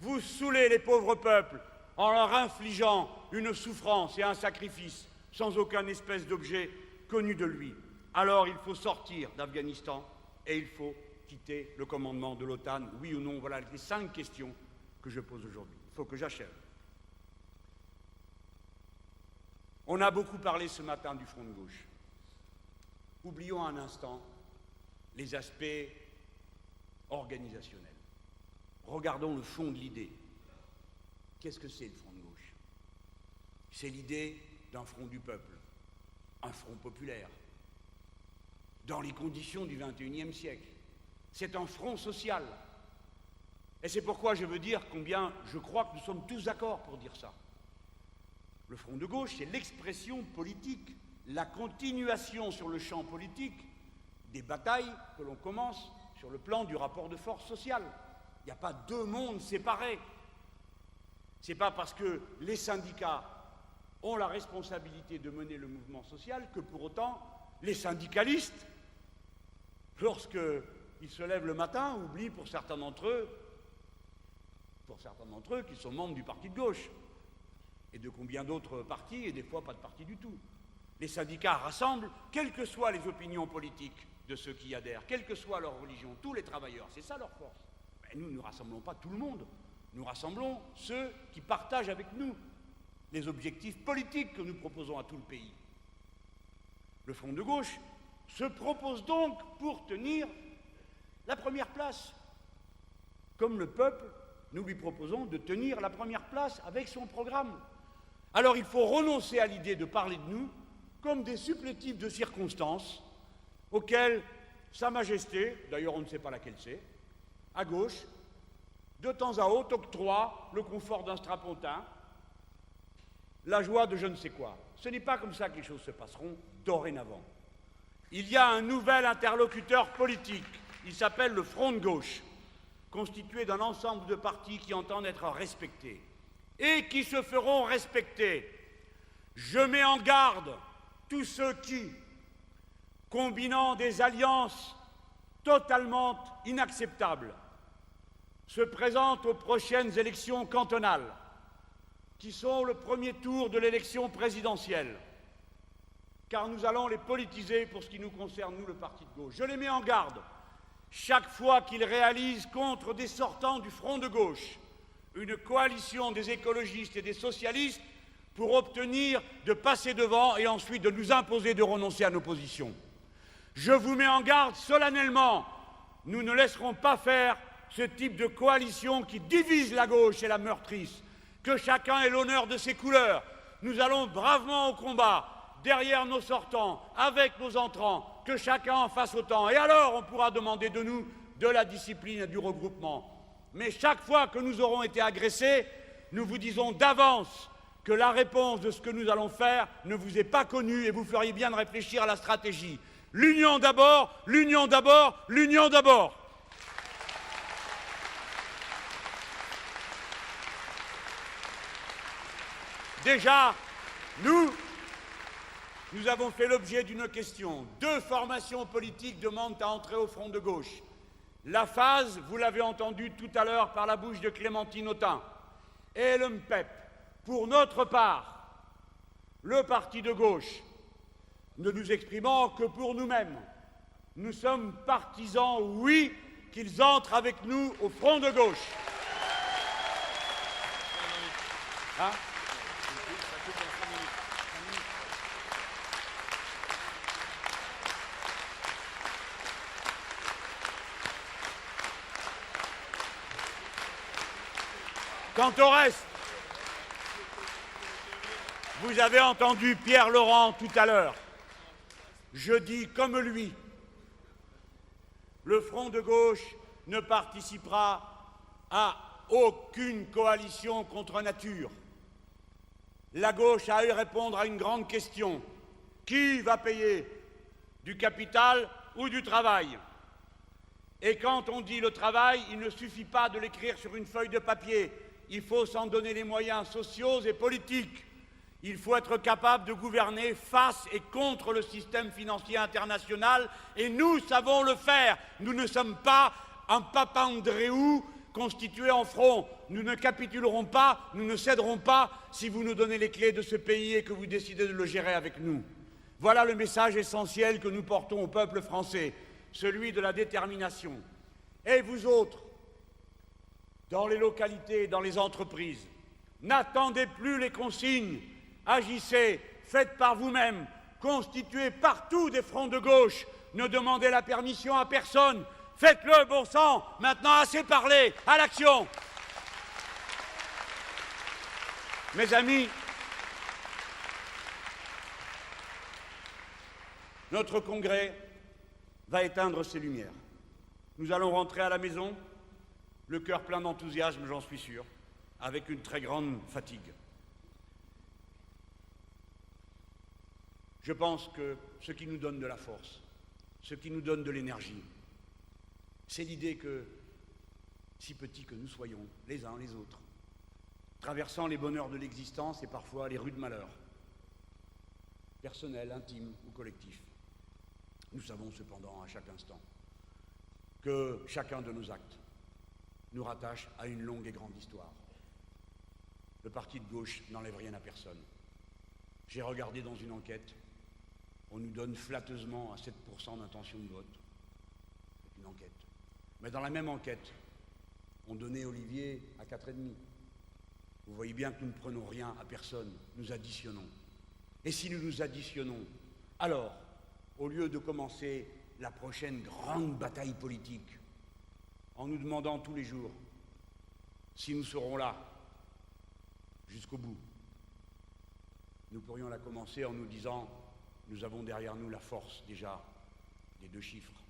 S1: Vous saoulez les pauvres peuples en leur infligeant une souffrance et un sacrifice sans aucun espèce d'objet connu de lui. Alors il faut sortir d'Afghanistan et il faut quitter le commandement de l'OTAN, oui ou non? Voilà les 5 questions que je pose aujourd'hui. Il faut que j'achève. On a beaucoup parlé ce matin du front de gauche. Oublions un instant les aspects organisationnels. Regardons le fond de l'idée. Qu'est-ce que c'est le front de gauche? C'est l'idée d'un front du peuple, un front populaire, dans les conditions du XXIe siècle. C'est un front social. Et c'est pourquoi je veux dire combien je crois que nous sommes tous d'accord pour dire ça. Le front de gauche, c'est l'expression politique, la continuation sur le champ politique des batailles que l'on commence sur le plan du rapport de force sociale. Il n'y a pas 2 mondes séparés. Ce n'est pas parce que les syndicats ont la responsabilité de mener le mouvement social que pour autant les syndicalistes, lorsqu'ils se lèvent le matin, oublient pour certains d'entre eux qu'ils sont membres du parti de gauche et de combien d'autres partis et des fois pas de parti du tout. Les syndicats rassemblent, quelles que soient les opinions politiques de ceux qui y adhèrent, quelle que soit leur religion, tous les travailleurs, c'est ça leur force. Mais nous ne rassemblons pas tout le monde, nous rassemblons ceux qui partagent avec nous les objectifs politiques que nous proposons à tout le pays. Le front de gauche se propose donc pour tenir la première place. Comme le peuple, nous lui proposons de tenir la première place avec son programme. Alors il faut renoncer à l'idée de parler de nous comme des supplétifs de circonstances auxquels Sa Majesté, d'ailleurs on ne sait pas laquelle c'est, à gauche, de temps à autre octroie le confort d'un strapontin la joie de je ne sais quoi. Ce n'est pas comme ça que les choses se passeront dorénavant. Il y a un nouvel interlocuteur politique, il s'appelle le Front de gauche, constitué d'un ensemble de partis qui entendent être respectés et qui se feront respecter. Je mets en garde tous ceux qui, combinant des alliances totalement inacceptables, se présentent aux prochaines élections cantonales, qui sont le premier tour de l'élection présidentielle, car nous allons les politiser pour ce qui nous concerne, nous, le parti de gauche. Je les mets en garde. Chaque fois qu'ils réalisent contre des sortants du Front de gauche une coalition des écologistes et des socialistes pour obtenir de passer devant et ensuite de nous imposer de renoncer à nos positions. Je vous mets en garde solennellement, nous ne laisserons pas faire ce type de coalition qui divise la gauche et la meurtrisse. Que chacun ait l'honneur de ses couleurs. Nous allons bravement au combat, derrière nos sortants, avec nos entrants, que chacun en fasse autant. Et alors on pourra demander de nous de la discipline et du regroupement. Mais chaque fois que nous aurons été agressés, nous vous disons d'avance que la réponse de ce que nous allons faire ne vous est pas connue et vous feriez bien de réfléchir à la stratégie. L'union d'abord, l'union d'abord, l'union d'abord. Déjà, nous avons fait l'objet d'une question. 2 formations politiques demandent à entrer au Front de gauche. La phase, vous l'avez entendu tout à l'heure par la bouche de Clémentine Autain, et le MPEP. Pour notre part, le parti de gauche, ne nous exprimant que pour nous-mêmes, nous sommes partisans, oui, qu'ils entrent avec nous au Front de gauche. Hein ? Quant au reste, vous avez entendu Pierre Laurent tout à l'heure. Je dis comme lui, le Front de gauche ne participera à aucune coalition contre nature. La gauche a eu à répondre à une grande question. Qui va payer? Du capital ou du travail? Et quand on dit le travail, il ne suffit pas de l'écrire sur une feuille de papier. Il faut s'en donner les moyens sociaux et politiques. Il faut être capable de gouverner face et contre le système financier international, et nous savons le faire. Nous ne sommes pas un Papandréou constitué en front. Nous ne capitulerons pas, nous ne céderons pas si vous nous donnez les clés de ce pays et que vous décidez de le gérer avec nous. Voilà le message essentiel que nous portons au peuple français, celui de la détermination. Et vous autres, dans les localités, dans les entreprises, n'attendez plus les consignes, agissez, faites par vous-même, constituez partout des fronts de gauche, ne demandez la permission à personne, faites-le, bon sang, maintenant assez parlé, à l'action. Mes amis, notre congrès va éteindre ses lumières. Nous allons rentrer à la maison, le cœur plein d'enthousiasme, j'en suis sûr, avec une très grande fatigue. Je pense que ce qui nous donne de la force, ce qui nous donne de l'énergie, c'est l'idée que, si petits que nous soyons, les uns les autres, traversant les bonheurs de l'existence et parfois les rudes malheurs, personnels, intimes ou collectifs, nous savons cependant à chaque instant que chacun de nos actes nous rattache à une longue et grande histoire. Le parti de gauche n'enlève rien à personne. J'ai regardé dans une enquête, on nous donne flatteusement à 7% d'intention de vote. C'est une enquête. Mais dans la même enquête, on donnait Olivier à 4,5. Vous voyez bien que nous ne prenons rien à personne, nous additionnons. Et si nous nous additionnons, alors, au lieu de commencer la prochaine grande bataille politique, en nous demandant tous les jours si nous serons là jusqu'au bout, nous pourrions la commencer en nous disant nous avons derrière nous la force déjà des 2 chiffres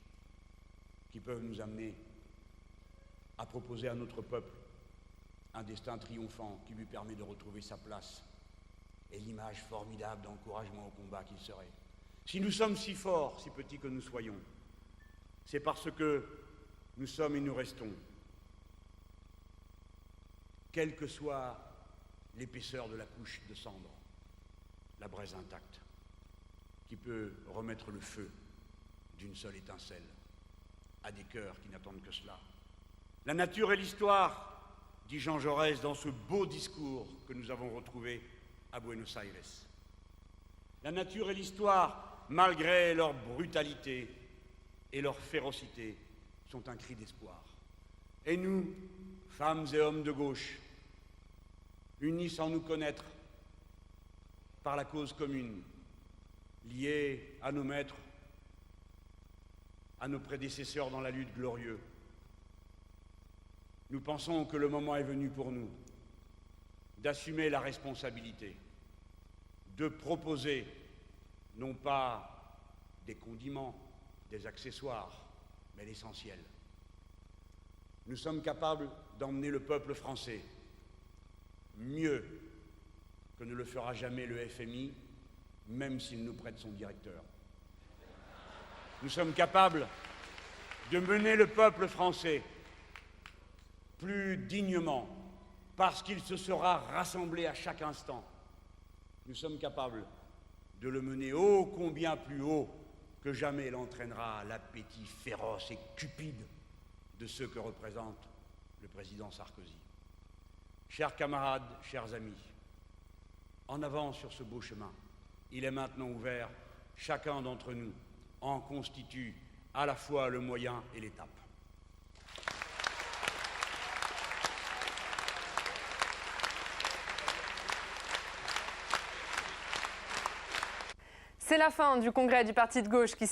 S1: qui peuvent nous amener à proposer à notre peuple un destin triomphant qui lui permet de retrouver sa place et l'image formidable d'encouragement au combat qu'il serait. Si nous sommes si forts, si petits que nous soyons, c'est parce que nous sommes et nous restons, quelle que soit l'épaisseur de la couche de cendre, la braise intacte, qui peut remettre le feu d'une seule étincelle à des cœurs qui n'attendent que cela. La nature et l'histoire, dit Jean Jaurès dans ce beau discours que nous avons retrouvé à Buenos Aires. La nature et l'histoire, malgré leur brutalité et leur férocité, sont un cri d'espoir. Et nous, femmes et hommes de gauche, unis sans nous connaître par la cause commune, liés à nos maîtres, à nos prédécesseurs dans la lutte glorieuse, nous pensons que le moment est venu pour nous d'assumer la responsabilité, de proposer non pas des condiments, des accessoires, mais l'essentiel. Nous sommes capables d'emmener le peuple français mieux que ne le fera jamais le FMI, même s'il nous prête son directeur. Nous sommes capables de mener le peuple français plus dignement, parce qu'il se sera rassemblé à chaque instant. Nous sommes capables de le mener ô combien plus haut que jamais il entraînera l'appétit féroce et cupide de ceux que représente le président Sarkozy. Chers camarades, chers amis, en avant sur ce beau chemin. Il est maintenant ouvert. Chacun d'entre nous en constitue à la fois le moyen et l'étape.
S2: C'est la fin du congrès du parti de gauche qui